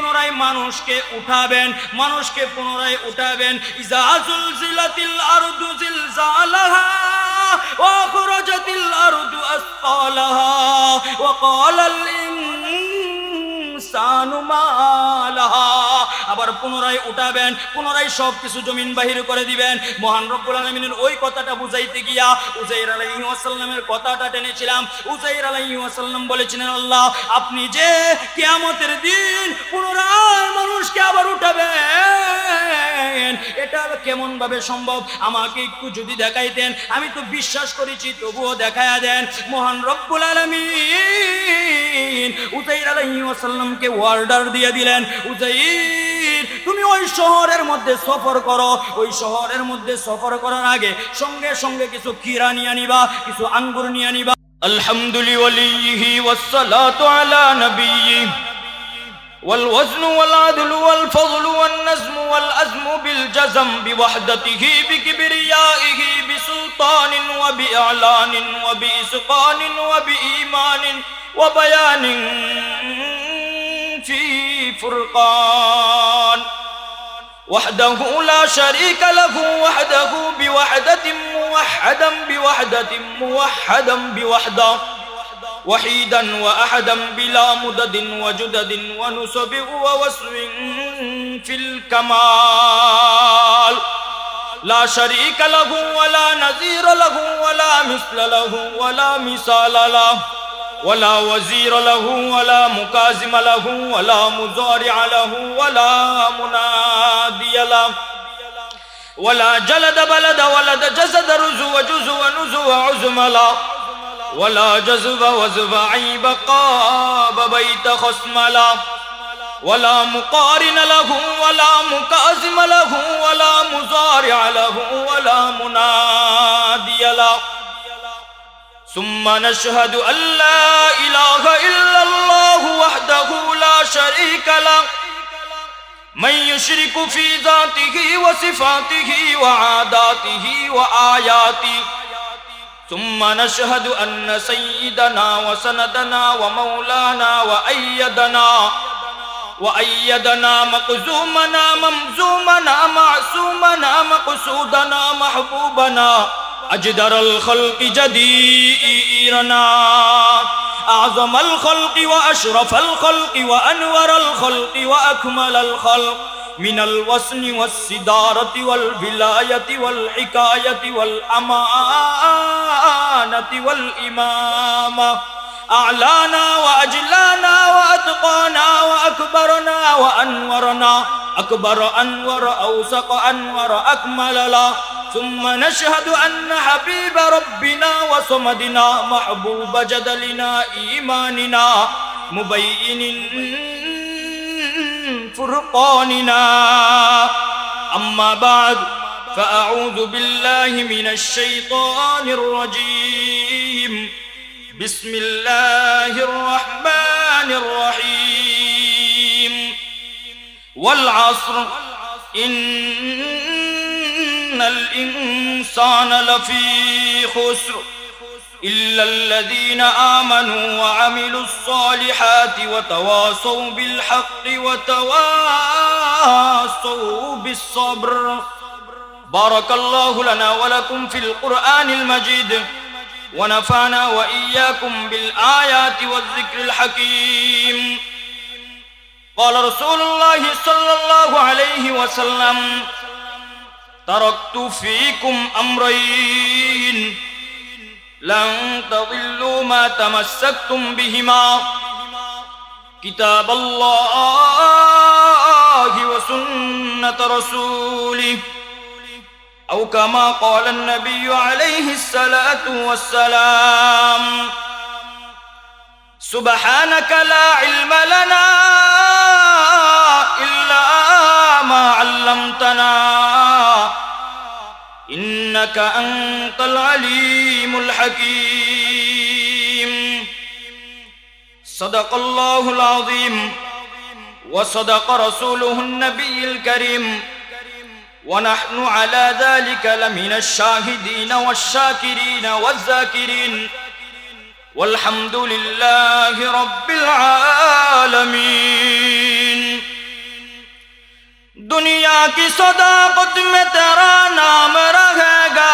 পুনরায় মানুষকে উঠাবেন, মানুষকে পুনরায় উঠাবেন। ইজা জুলজিলাতিল আরদু জিলজালাহা ওয়া আখরাজাতিল আরদু আসকালাহা ওয়া ক্বালাল ইনসানু মা লাহা। আবার পুনরায় উঠাবেন, পুনরায় সবকিছু জমিন বাহির করে দিবেন। মহান রব্বুল আলামিনের ওই কথাটা বুঝাইতে গিয়া উযাইর আলাইহিস সালামের কথাটা টেনেছিলাম। উযাইর আলাইহিস সালাম বলেছিলেন, আল্লাহ আপনি যে কিয়ামতের দিন পুনরায় মানুষকে আবার উঠাবেন, এটা কেমন ভাবে সম্ভব? আমাকে একটু যদি দেখাইতেন, আমি তো বিশ্বাস করেছি, তবুও দেখায়া দেন। মহান রব্বুল আলামিন উযাইর আলাইহিস সালামকে অর্ডার দিয়ে দিলেন, উযাইর তুমি ওই শহরের মধ্যে সফর করো। ওই শহরের মধ্যে সফর করার আগে সঙ্গে সঙ্গে কিছু ক্ষীরা নিয়ে নিবা, কিছু আঙ্গুর নিয়ে নিবা। আলহামদুলিল্লাহি ওয়াসসালাতু আলা নবিয়্যি والوزن والعدل والفضل والنزم والأزم بالجزم بوحدته بكبريائه بسلطان وبإعلان وبإسقان وبإيمان وبيان في فرقان وحده لا شريك له وحده بوحدة موحدا بوحدة موحدا بوحدة وحيدا وأحدا بلا مدد وجدد ونسب ووسو في الكمال لا شريك له ولا نظير له ولا مثل له ولا مثال له ولا وزير له ولا مكازم له ولا مضارع له ولا منادي له ولا جلد بلد ولد جسد رزو وجزو ونزو وعزم له ولا جذب وزب عيب قاب بيت خصم له ولا مقارن له ولا مكازم له ولا مضارع له ولا منادي له ثم نشهد أن لا إله إلا الله وحده لا شريك له من يشرك في ذاته وصفاته وعاداته وآياته ثم نشهد أن سيدنا وسندنا ومولانا وأيدنا مقزومنا ممزومنا معصومنا مقصودنا محبوبنا أجدر الخلق جديرنا أعظم الخلق وأشرف الخلق وأنور الخلق وأكمل الخلق من الوصن والصدارة والولاية والحكاية والأمانة والإمامة أعلانا وأجلانا وأتقانا وأكبرنا وأنورنا أكبر أنور أوسق أنور أكمل لا ثم نشهد أن حبيب ربنا وصمدنا محبوب جدلنا إيماننا مبين فرقاننا أما بعد فأعوذ بالله من الشيطان الرجيم بسم الله الرحمن الرحيم والعصر إن الإنسان لفي خسر إلا الذين آمنوا وعملوا الصالحات وتواصوا بالحق وتواصوا بالصبر بارك الله لنا ولكم في القرآن المجيد ونفعنا وإياكم بالآيات والذكر الحكيم قال رسول الله صلى الله عليه وسلم تركت فيكم أمرين لن تضلوا ما تمسكتم بهما كتاب الله وسنة رسوله أو كما قال النبي عليه الصلاة والسلام سبحانك لا علم لنا إلا ما علمتنا إنك أنت العليم الحكيم صدق الله العظيم وصدق رسوله النبي الكريم ونحن على ذلك لمن الشاهدين والشاكرين والذاكرين والحمد لله رب العالمين दुनिया की सदाकत में तेरा नाम रहेगा,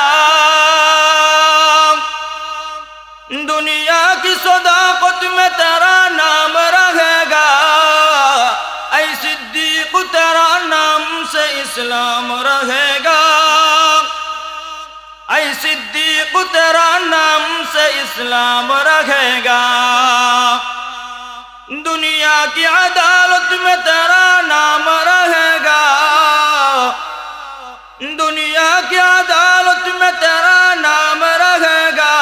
दुनिया की सदाकत में तेरा नाम रहेगा, ऐ सिद्दीक तेरा नाम से इस्लाम रहेगा, ऐ सिद्दीक तेरा नाम से इस्लाम रहेगा। दुनिया की अदालत में तेरा नाम रहेगा, दुनिया की अदालत में तेरा नाम रहेगा,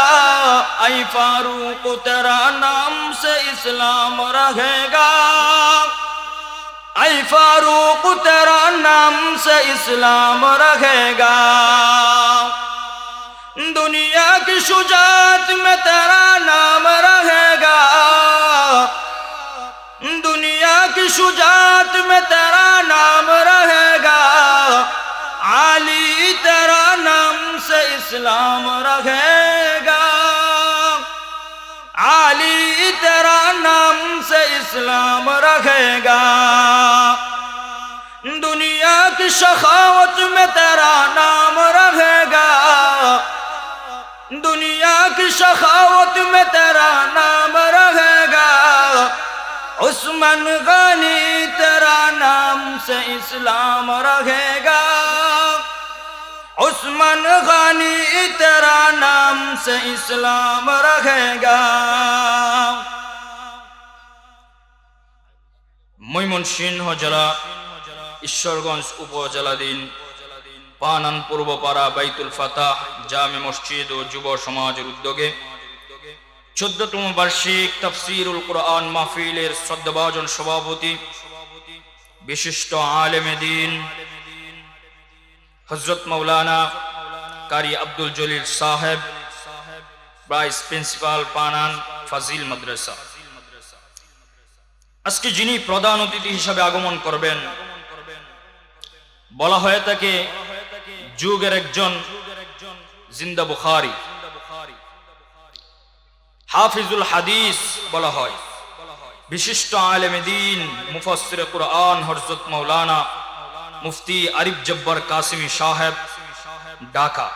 ऐ फारूक तेरा नाम से इस्लाम रहेगा, ऐ फारूक तेरा नाम से इस्लाम रहेगा। दुनिया की शुजाअत में तेरा नाम रहेगा, दुनिया की शुजाअत में तेरा नाम रहेगा, आली तेरा नाम से इस्लाम रहेगा, आली तेरा नाम से इस्लाम रहेगा। दुनिया की शखावत में तेरा नाम रहेगा, दुनिया की शखावत में तेरा नाम रहेगा, उस्मान गनी तेरा नाम से इस्लाम रहेगा, उस्मान गनी तेरा नाम से इस्लाम रहेगा। ময়মনসিংহ জেলা ঈশ্বরগঞ্জ উপজেলাধীন পানান পূর্বপাড়া বাইতুল ফাতাহ জামে মসজিদ ও যুব সমাজের উদ্যোগে 14তম বার্ষিক তাফসীরুল কুরআন মাহফিলের শ্রদ্ধাভাজন সভাপতি বিশিষ্ট আলেমে দ্বীন হযরত মাওলানা কারি আব্দুল জলিল সাহেব, ভাইস প্রিন্সিপাল পানান ফাজিল মাদ্রাসা, আজকে যিনি প্রধান অতিথি হিসেবে আগমন করবেন, বলা হয়ে থাকে যুগের একজন জিন্দা বুখারী, হাফিজুল হাদিস বলা হয়, বিশিষ্ট আলেমে দ্বীন মুফাসসিরে কুরআন হযরত মাওলানা মুফতি আরিফ জব্বার কাসিমি সাহেব, ঢাকা।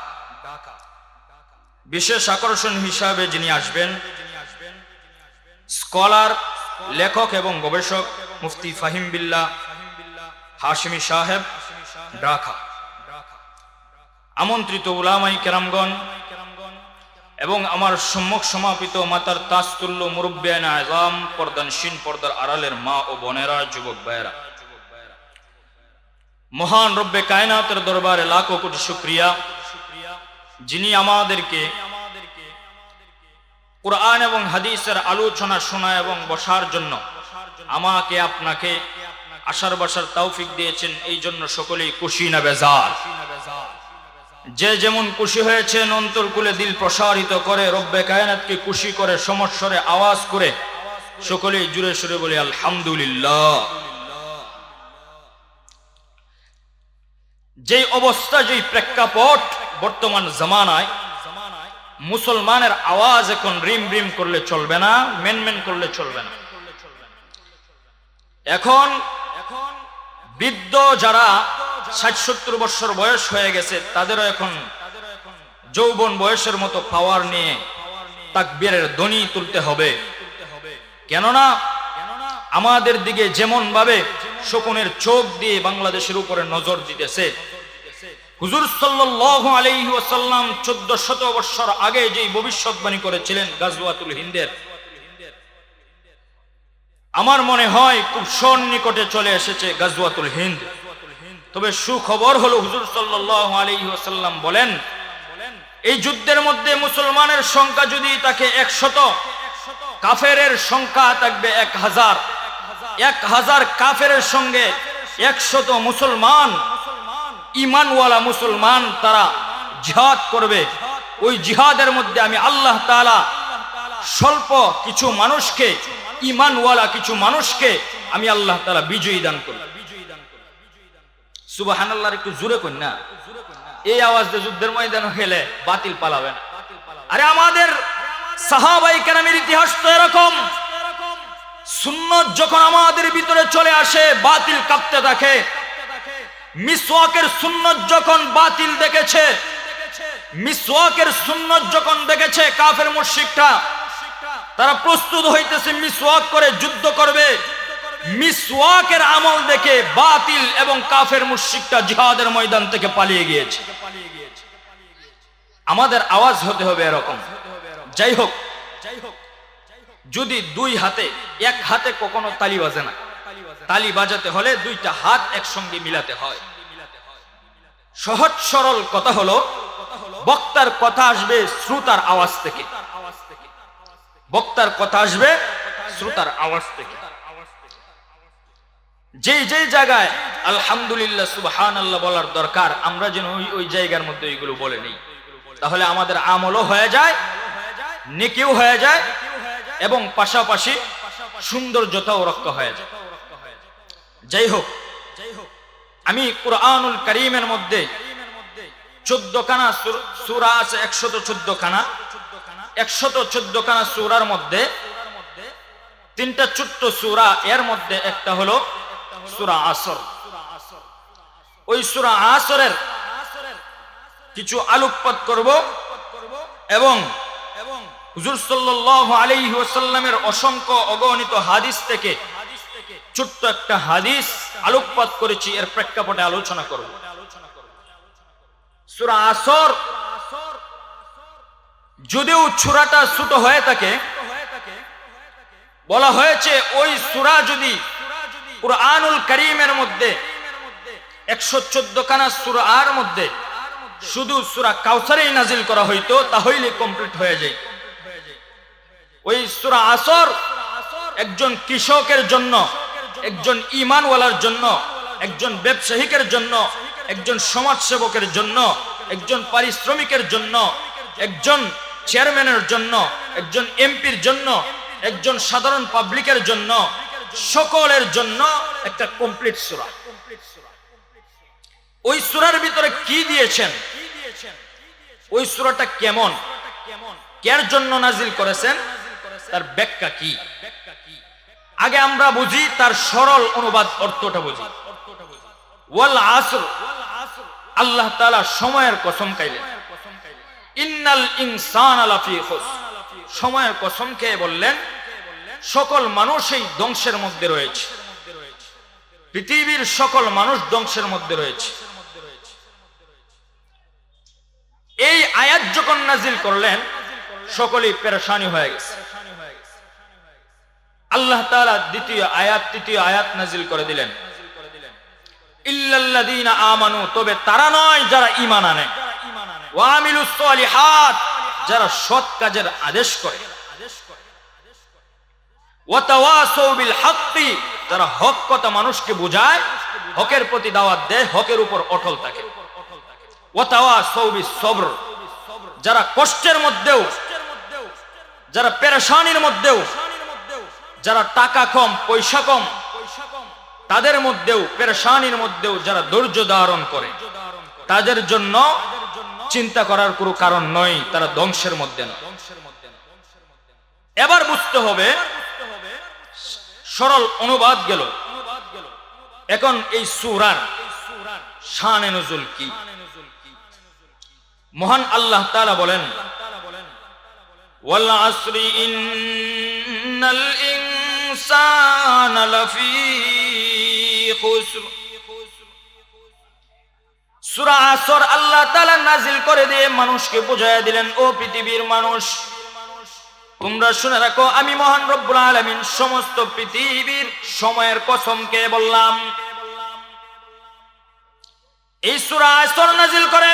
বিশেষ আকর্ষণ হিসাবে যিনি আসবেন, স্কলার, লেখক এবং গবেষক মুফতি ফাহিম বিল্লাহ হাশিমি সাহেব, ঢাকা। আমন্ত্রিত উলামায়ে কেরামগণ এবং আমার সম্মুখ সমাপিত মাতার তাজতুল্য মুরব্বিয়ানে আযম, পর্দানশীন, পর্দার আড়ালের মা ও বোনেরা, যুবক ভাইয়েরা, মহান রব্বে কায়নাতের দরবারে লাখো কোটি শুকরিয়া, যিনি আমাদেরকে কুরআন এবং হাদিসের আলোচনা শোনা এবং বসার জন্য আমাকে আপনাকে আসার বসার তৌফিক দিয়েছেন। এই জন্য সকলেই খুশি না বেজার? যে যেমন খুশি হয়েছেন অন্তরকুলে দিল প্রসারিত করে রব্বে কায়নাতকে খুশি করে সমস্বরে আওয়াজ করে সকলেই জুড়ে সুরে বলি আলহামদুলিল্লাহ। যেই অবস্থা, যেই প্রেক্ষাপট বর্তমান জামানায়, মুসলমানের আওয়াজ এখন রিম রিম করলে চলবে না, মেনমেন করলে চলবে না। এখন বৃদ্ধ যারা ৬০-৭০ বছর বয়স হয়ে গেছে, তাদেরও এখন যৌবন বয়সের মতো পাওয়ার নিয়ে তাকবীরের ধ্বনি তুলতে হবে। কেননা আমাদের দিকে যেমন ভাবে শকুনের চোখ দিয়ে বাংলাদেশের উপরে নজর দিতেছে, হুজুর সাল্লাল্লাহু আলাইহি ওয়াসাল্লাম 1400 বছর আগে যে ভবিষ্যৎবাণী করেছিলেন গাজওয়াতুল হিন্দের, আমার মনে হয় খুব সন্নিকটে চলে এসেছে গাজওয়াতুল হিন্দ। তবে সুখবর হলো হুজুর সাল্লাল্লাহু আলাইহি ওয়াসাল্লাম বলেন, এই যুদ্ধের মধ্যে মুসলমানের সংখ্যা যদি থাকে 100, কাফেরের সংখ্যা থাকবে 1000। 1000 কাফেরের সঙ্গে 100 মুসলমান, ঈমানওয়ালা মুসলমান, তারা জিহাদ করবে। ওই জিহাদের মধ্যে আমি আল্লাহ তাআলা স্বল্প কিছু মানুষকে, ঈমানওয়ালা কিছু মানুষকে আমি আল্লাহ তাআলা বিজয়ী দান করব। সুবহানাল্লাহ, একটু জোরে কই না, এই আওয়াজ দিয়ে যুদ্ধের ময়দানে গেলে বাতিল পালাবে না। আরে আমাদের সাহাবায়ে কেরামের ইতিহাস তো এরকম, সুন্নাত যখন আমাদের ভিতরে চলে আসে বাতিল কাঁপতে থাকে, মিসওয়াকের সুন্নত যখন বাতিল দেখেছে, মিসওয়াকের সুন্নত যখন দেখেছে কাফের মুশরিকরা, তারা প্রস্তুত হইতেছে মিসওয়াক করে যুদ্ধ করবে। মিসওয়াকের আমল দেখে বাতিল এবং কাফের মুশরিকরা জিহাদের ময়দান থেকে পালিয়ে গিয়েছে। আমাদের আওয়াজ হতে হবে এরকম। যাই হোক, যদি দুই হাতে, এক হাতে কখনো তালি বাজে না, তালি বাজাতে হলে দুইটা হাত একসঙ্গে মিলাতে হয়। সহজ সরল কথা হলো, বক্তার কথা আসবে শ্রোতার আওয়াজ থেকে, বক্তার কথা আসবে শ্রোতার আওয়াজ থেকে। যেই যেই জায়গায় আলহামদুলিল্লাহ সুবহানাল্লাহ বলার দরকার, আমরা যেন ওই জায়গার মধ্যে এইগুলো বলে নেই, তাহলে আমাদের আমলও হয়ে যায়, নেকিও হয়ে যায় এবং পাশাপাশি সৌন্দর্যতাও রক্ষা হয়ে যায়। যাই হোক, আমি কুরআনুল কারীমের মধ্যে 14 খানা সূরা আছে, 114 খানা, 114 খানা সূরার মধ্যে 3টা ছোট্ট সূরা, এর মধ্যে একটা হলো সূরা আসর। ওই সূরা আসরের কিছু আলোকপাত করব এবং হুজুর সাল্লাল্লাহু আলাইহি ওয়াসাল্লামের অসংখ্য অগণিত হাদিস থেকে ছোট্ট একটা হাদিস আলোকপাত করেছি, এর প্রেক্ষাপটে আলোচনা করব। সূরা আসর যদিও সূরাটা ছোট হয়ে থাকে, বলা হয়েছে ওই সূরা যদি কুরআনুল কারীমের মধ্যে 114 খানা সূরার মধ্যে শুধু সূরা কাউসারই নাজিল করা হইতো, তাহলে কমপ্লিট হয়ে যায়। ওই সূরা আসর একজন কৃষকের জন্য, একজন ঈমানওয়ালার জন্য, একজন ব্যবসায়িকের জন্য, একজন সমাজসেবকের জন্য, একজন পারিশ্রমিকের জন্য, একজন চেয়ারম্যানের জন্য, একজন এমপির জন্য, একজন সাধারণ পাবলিকের জন্য, সকলের জন্য একটা কমপ্লিট সূরা। ওই সূরার ভিতরে কি দিয়েছেন, ওই সূরাটা কেমন, কার জন্য নাজিল করেছেন, তার ব্যাখ্যা কি, আগে আমরা বুঝি, তার সরল অনুবাদ অর্থটা বুঝি। ওয়াল আসর, আল্লাহ তাআলা সময়ের কসম খাইলেন, ইন্নাল ইনসানা লাফি খুসর, সময়ের কসম খেয়ে বললেন সকল মানুষই ধ্বংসের মধ্যে রয়েছে, পৃথিবীর সকল মানুষ ধ্বংসের মধ্যে রয়েছে। এই আয়াত যখন নাজিল করলেন সকলেই পেরেশানি হয়ে গেছে। আল্লাহ তাআলা দ্বিতীয় আয়াত, তৃতীয় আয়াত নাজিল করে দিলেন, ইল্লাল্লাযীনা আমানু, তবে তারা নয় যারা ঈমান আনে, ওয়া আমিলুস সলিহাত, যারা সৎ কাজের আদেশ করে, ওয়া তাওয়াসাউ বিল হাক্কি, যারা হক কথা মানুষকে বোঝায়, হকের প্রতি দাওয়াত দেয়, হকের উপর অটল থাকে, ওয়া তাওয়াসাউ বিস সবর, যারা কষ্টের মধ্যেও, যারা পেরেশানির মধ্যেও, যারা টাকা কম পয়সা কম তাদের মধ্যেও, পেরেশানির মধ্যেও যারা ধৈর্য ধারণ করে, তাদের জন্য চিন্তা করার কোনো কারণ নয়, তারা ধ্বংসের মধ্যে না। এবার বুঝতে হবে, সরল অনুবাদ গেল, এখন এই সূরার শানে নুজুল কি। মহান আল্লাহ তাআলা বলেন, ওয়াল আসরি ইন্নাল ইনসানা লাফি খুসর। সূরা আসর আল্লাহ তাআলা নাজিল করে দিয়ে মানুষকে বুঝাইয়া দিলেন, ও পৃথিবীর মানুষ, তোমরা শুনে রাখো, আমি মহান রব্বুল আলামিন সমস্ত পৃথিবীর সময়ের কসমকে বললাম। এই সূরা আসর নাজিল করে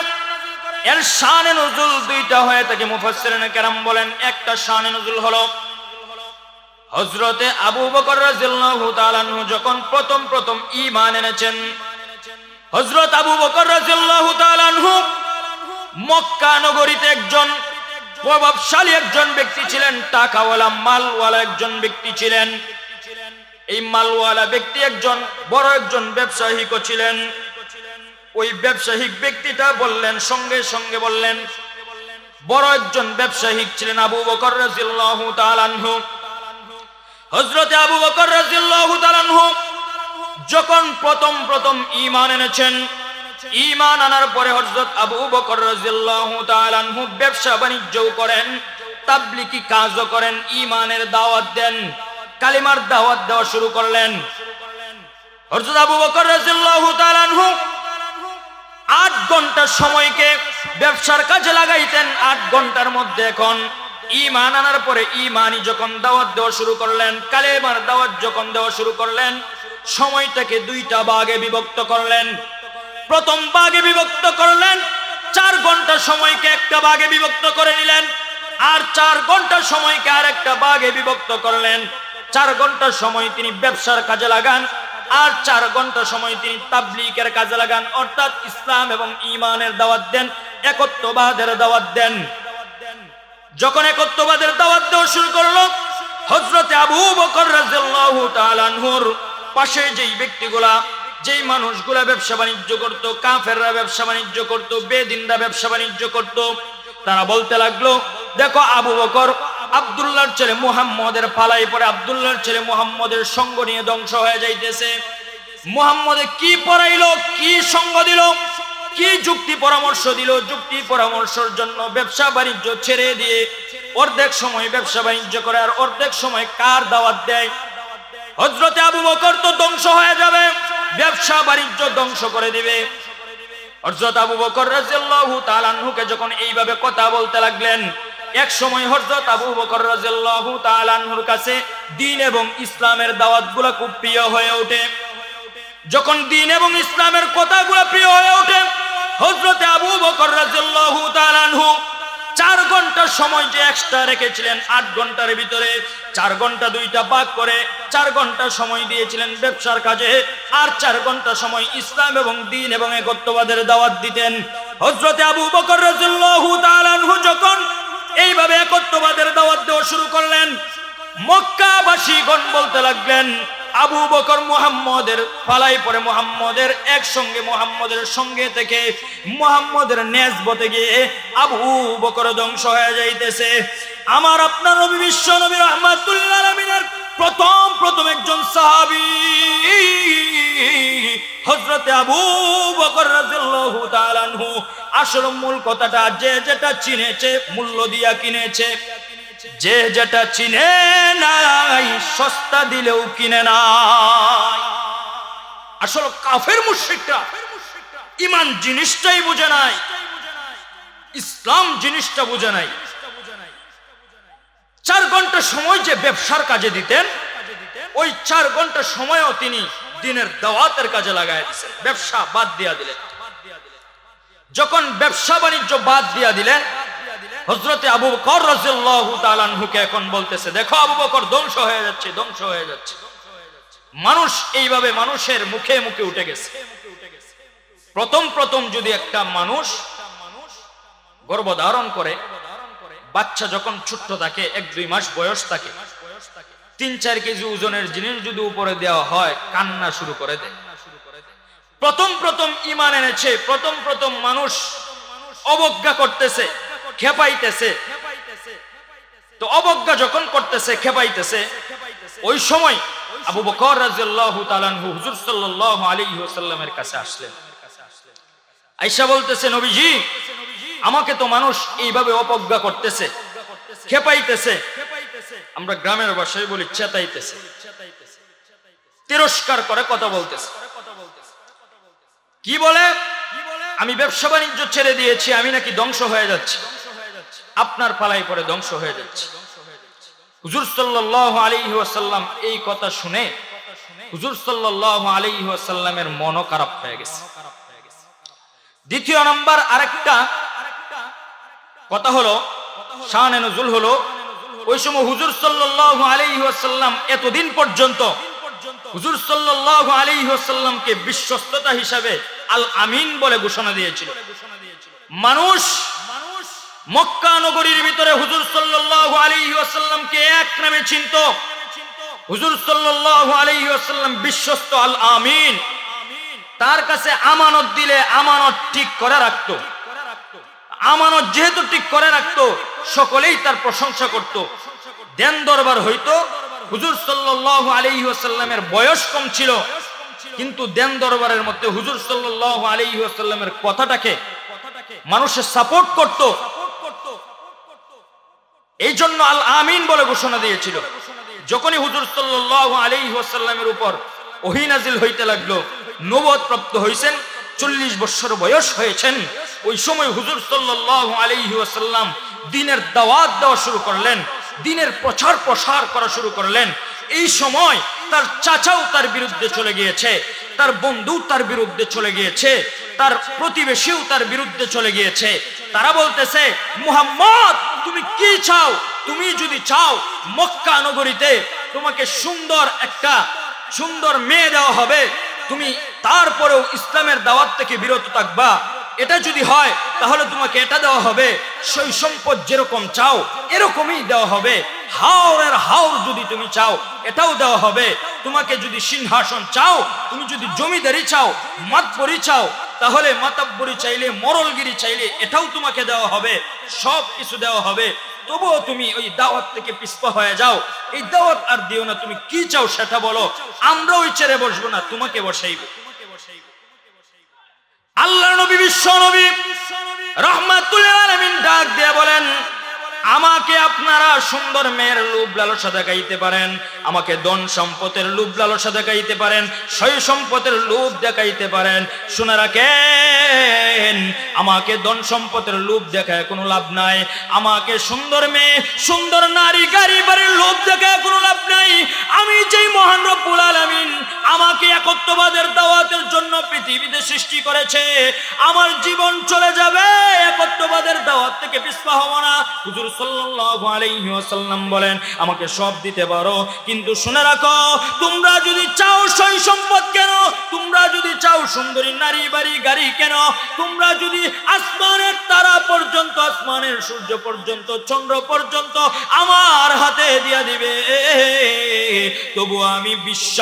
এর শানে নুজুল দুইটা হয়ে থাকে। মুফাসসিরিনে কেরাম বলেন, একটা শানে নুজুল হলো হযরতে আবু বকর রাদিয়াল্লাহু তাআলা আনহু যখন প্রথম ঈমান এনেছেন। হযরত আবু বকর রাদিয়াল্লাহু তাআলা আনহু মক্কা নগরীতে একজন প্রভাবশালী একজন ব্যক্তি ছিলেন, টাকাওয়ালা মালওয়ালা একজন ব্যক্তি ছিলেন। এই মালওয়ালা ব্যক্তি একজন বড় একজন ব্যবসায়িকও ছিলেন। ওই ব্যবসায়িক ব্যক্তিটা বললেন, সঙ্গে সঙ্গে বললেন, বড় একজন ব্যবসায়িক ছিলেন আবু বকর রাদিয়াল্লাহু তাআলা আনহু। হযরত আবু বকর রাদিয়াল্লাহু তাআলা আনহু যখন যখন প্রথম প্রথম ঈমান এনেছেন, ঈমান আনার পরে হযরত আবু বকর রাদিয়াল্লাহু তাআলা আনহু ব্যবসা বাণিজ্য করেন, তাবলীগী কাজও করেন, ঈমানের দাওয়াত দেন, কালিমার দাওয়াত দেওয়া শুরু করলেন। হযরত আবু বকর রাদিয়াল্লাহু তাআলা আনহু 8 ঘন্টা সময়কে ব্যবসার কাজে লাগাইতেন। 8 ঘন্টার মধ্যে এখন ঈমান আনার পরে ঈমানি যখন দাওয়াত দেওয়া শুরু করলেন, কালেমার দাওয়াত যখন দেওয়া শুরু করলেন, সময়টাকে 2টা ভাগে বিভক্ত করলেন। প্রথম ভাগে বিভক্ত করলেন, 4 ঘন্টা সময়কে একটা ভাগে বিভক্ত করে নিলেন, আর 4 ঘন্টা সময়কে আরেকটা ভাগে বিভক্ত করলেন। 4 ঘন্টা সময় তিনি ব্যবসার কাজে লাগান, আর 4 ঘন্টা সময় তিনি তাবলীগের কাজে লাগান, অর্থাৎ ইসলাম এবং ঈমানের দাওয়াত দেন, একত্ববাদের দাওয়াত দেন। যখন একত্ববাদের দাওয়াত দেওয়া শুরু করলো, হযরত আবু বকর রাদিয়াল্লাহু তাআলা আনহুর পাশে যেই ব্যক্তিগুলা, যেই মানুষগুলা ব্যবসা বাণিজ্য করত, কাফেররা ব্যবসা বাণিজ্য করত, বেদিনরা ব্যবসা বাণিজ্য করত, তারা বলতে লাগলো, দেখো আবু বকর আব্দুল্লাহর ছেলে মুহাম্মদের পালাই পরে আব্দুল্লাহর ছেলে মুহাম্মদের সঙ্গ নিয়ে ধ্বংস হয়ে যাইতেছে। মুহাম্মদে কি পড়াইলো, কি সঙ্গ দিল, কি যুক্তি পরামর্শ দিল, যুক্তি পরামর্শের জন্য ব্যবসা বাণিজ্য ছেড়ে দিয়ে অর্ধেক সময় ব্যবসা বাণিজ্য করে আর অর্ধেক সময় কার দাওয়াত দেয়। হযরতে আবু বকর তো ধ্বংস হয়ে যাবে, ব্যবসা বাণিজ্য ধ্বংস করে দিবে। হযরত আবু বকর রাদিয়াল্লাহু তাআলা আনহুকে যখন এইভাবে কথা বলতে লাগলেন, এক সময় হযরত আবু বকর রাদিয়াল্লাহু তাআলা আনহুর কাছে দ্বীন এবং ইসলামের দাওয়াতগুলো খুব প্রিয় হয়ে ওঠে। যখন দ্বীন এবং ইসলামের কথাগুলো প্রিয় হয়ে ওঠে, হযরতে আবু বকর রাদিয়াল্লাহু তাআলা আনহু 4 ঘন্টা সময় যে এক্সট্রা রেখেছিলেন 8 ঘন্টার ভিতরে, 4 ঘন্টা 2টা ভাগ করে 4 ঘন্টা সময় দিয়েছিলেন ব্যবসার কাজে, আর 4 ঘন্টা সময় ইসলাম এবং দ্বীন এবং একত্ববাদের দাওয়াত দিতেন। হযরতে আবু বকর রাদিয়াল্লাহু তাআলা আনহু যখন এইভাবে একত্ববাদের দাওয়াত দেওয়া শুরু করলেন, মক্কাবাসীগণ বলতে লাগলেন, আবু বকর মুহাম্মদের পালাই পরে মুহাম্মদের একসঙ্গে মুহাম্মদের সঙ্গে থেকে মুহাম্মদের নেসবতে গিয়ে আবু বকর ধ্বংস হয়ে যাইতেছে। আমার আপনার নবী বিশ্ব নবী রাহমাতুল আলামিনের প্রথম একজন সাহাবী হযরতে আবু বকর রাদিয়াল্লাহু তাআলা আনহু। আসল মূল কথাটা, যে যেটা চিনেছে মূল্য দিয়া কিনেছে, যে যেটা চিনে নাই সস্তা দিলেও কিনে নাই। আসল কাফের মুশরিকরা ঈমান জিনিসটাই বুঝে নাই, ইসলাম জিনিসটা বুঝে নাই। 4 ঘন্টা সময় যে ব্যবসার কাজে দিতেন, ওই 4 ঘন্টা সময়ও তিনি দ্বীনের দাওয়াতের কাজে লাগাই দিয়েছেন, ব্যবসা বাদ দিয়া দিলেন। যখন ব্যবসা বাণিজ্য বাদ দিয়া দিলেন, হযরতে আবু বকর রাদিয়াল্লাহু তাআলা আনহুকে এখন বলতেছে, দেখো আবু বকর ধ্বংস হয়ে যাচ্ছে, ধ্বংস হয়ে যাচ্ছে। মানুষ এইভাবে মানুষের মুখে মুখে উঠে গেছে। প্রথম যদি একটা মানুষ গর্ভধারণ করে, বাচ্চা যখন ছোট্ট থাকে, 1-2 মাস বয়স থাকে, 3-4 কেজি ওজনের জিনিস যদি উপরে দেওয়া হয়, কান্না শুরু করে দেয়। প্রথম ঈমান এনেছে, প্রথম মানুষ অবজ্ঞা করতেছে, খেপাইতেছে। তো অবজ্ঞা যখন করতেছে, খেপাইতেছে, ওই সময় আবু বকর রাদিয়াল্লাহু তাআলা আনহু হুজুর সাল্লাল্লাহু আলাইহি ওয়াসাল্লামের কাছে আসলেন। আয়েশা বলতেছে, নবীজি আমাকে তো মানুষ এইভাবে অবজ্ঞা করতেছে, খেপাইতেছে, আমরা গ্রামের ভাষায় বলি চেতাইতেছে, তিরস্কার করে কথা বলতেছে। কি বলে? আমি ব্যবসা বাণিজ্য ছেড়ে দিয়েছি, আমি নাকি ধ্বংস হয়ে যাচ্ছি, আপনার পালাই পরে ধ্বংস হয়ে যাচ্ছে। হুজুর সাল্লাল্লাহু আলাইহি ওয়াসাল্লাম এই কথা শুনে হুজুর সাল্লাল্লাহু আলাইহি ওয়াসাল্লামের মন খারাপ হয়ে গেছে। দ্বিতীয় নাম্বার আরেকটা কথা হলো, শানে নুজুল হলো, ওই সময় হুজুর সাল্লাল্লাহু আলাইহি ওয়াসাল্লাম এতদিন পর্যন্ত হুজুর সাল্লাল্লাহু আলাইহি ওয়াসাল্লামকে বিশ্বস্ততা হিসাবে আল আমিন বলে ঘোষণা দিয়েছিল। মানুষ মক্কা নগরীর ভিতরে হুজুর সাল্লাল্লাহু আলাইহি ওয়াসাল্লামকে এক নামে চিনত। হুজুর সাল্লাল্লাহু আলাইহি ওয়াসাল্লাম বিশ্বস্ত, আল আমিন। তার কাছে আমানত দিলে আমানত ঠিক করে রাখতো। আমানত যেহেতু ঠিক করে রাখতো, সকলেই তার প্রশংসা করত। দেন দরবার হইতো। হুজুর সাল্লাল্লাহু আলাইহি ওয়াসাল্লামের বয়স কম ছিল, কিন্তু দেন দরবারের মধ্যে হুজুর সাল্লাল্লাহু আলাইহি ওয়াসাল্লামের কথাটাকে মানুষের সাপোর্ট করত। এই জন্য আল আমিন বলে ঘোষণা দিয়েছিল। যখনই হুজুর সাল্লাল্লাহু আলাইহি ওয়াসাল্লামের উপর ওহী নাজিল হইতে লাগলো, নবুয়ত প্রাপ্ত হইছেন, 40 বছর বয়স হয়েছেন, ওই সময় হুজুর সাল্লাল্লাহু আলাইহি ওয়াসাল্লাম দ্বীনের দাওয়াত দেওয়া শুরু করলেন, দ্বীনের প্রচার প্রসার করা শুরু করলেন। এই সময় তার চাচাও তার বিরুদ্ধে চলে গিয়েছে, তার বন্ধু তার বিরুদ্ধে চলে গিয়েছে, তার প্রতিবেশীও তার বিরুদ্ধে চলে গিয়েছে। তারা বলতেছে, মুহাম্মদ তুমি কি চাও? তুমি যদি চাও মক্কা নগরীতে তোমাকে সুন্দর মেয়ে দেওয়া হবে, তুমি তারপরেও ইসলামের দাওয়াত থেকে বিরত থাকবা। এটা যদি হয় তাহলে তোমাকে এটা দেওয়া হবে, সেই সম্পদ যেরকম চাও এরকমই দেওয়া হবে। হাওরের হাওর যদি তুমি চাও এটাও দেওয়া হবে। তোমাকে যদি সিংহাসন চাও, তুমি যদি জমিদারি চাও, মাতবরি চাও, তাহলে মাতাব্বরি চাইলে, মরলগিরি চাইলে এটাও তোমাকে দেওয়া হবে, সব কিছু দেওয়া হবে। তবুও তুমি ওই দাওয়াত থেকে পিছপা হয়ে যাও, এই দাওয়াত আর দিও না, তুমি কি চাও সেটা বলো, আমরা ওই চেয়ারে বসবো না, তোমাকে বসাইব। আল্লাহর নবী, বিশ্ব নবী রাহমাতুল আলামিন ডাক দিয়ে বলেন, আমাকে আপনারা সুন্দর মেয়ের লোভ লালসা দেখাইতে পারেন, আমাকে ধন সম্পদের লোভ লালসা দেখাইতে পারেন, সয় সম্পদের লোভ দেখাইতে পারেন। শুনে রাখেন, আমাকে ধন সম্পদের লোভ দেখায় কোনো লাভ নাই, আমাকে সুন্দর মেয়ে, সুন্দর নারী, গাড়ি বাড়ির লোভ দেখায় কোনো লাভ নাই। আমি যেই মহান রব্বুল আলামিন আমাকে একত্ববাদের দাওয়াতের জন্য পৃথিবীতে সৃষ্টি করেছে, আমার জীবন চলে যাবে, একত্ববাদের দাওয়াত থেকে পিছপা হব না। হুজুর সাল্লাল্লাহু আলাইহি ওয়াসাল্লাম বলেন, আমাকে সব দিতে পারো, কিন্তু শুনে রাখো, তোমরা যদি চাও সয় সম্পদ কেন, তোমরা যদি চাও সুন্দরী নারী, বাড়ি, গাড়ি কেন, তোমরা যদি আসমানের তারা পর্যন্ত, আসমানের সূর্য পর্যন্ত, চন্দ্র পর্যন্ত আমার হাতে দিয়া দিবে, তবু আমি বিশ্ব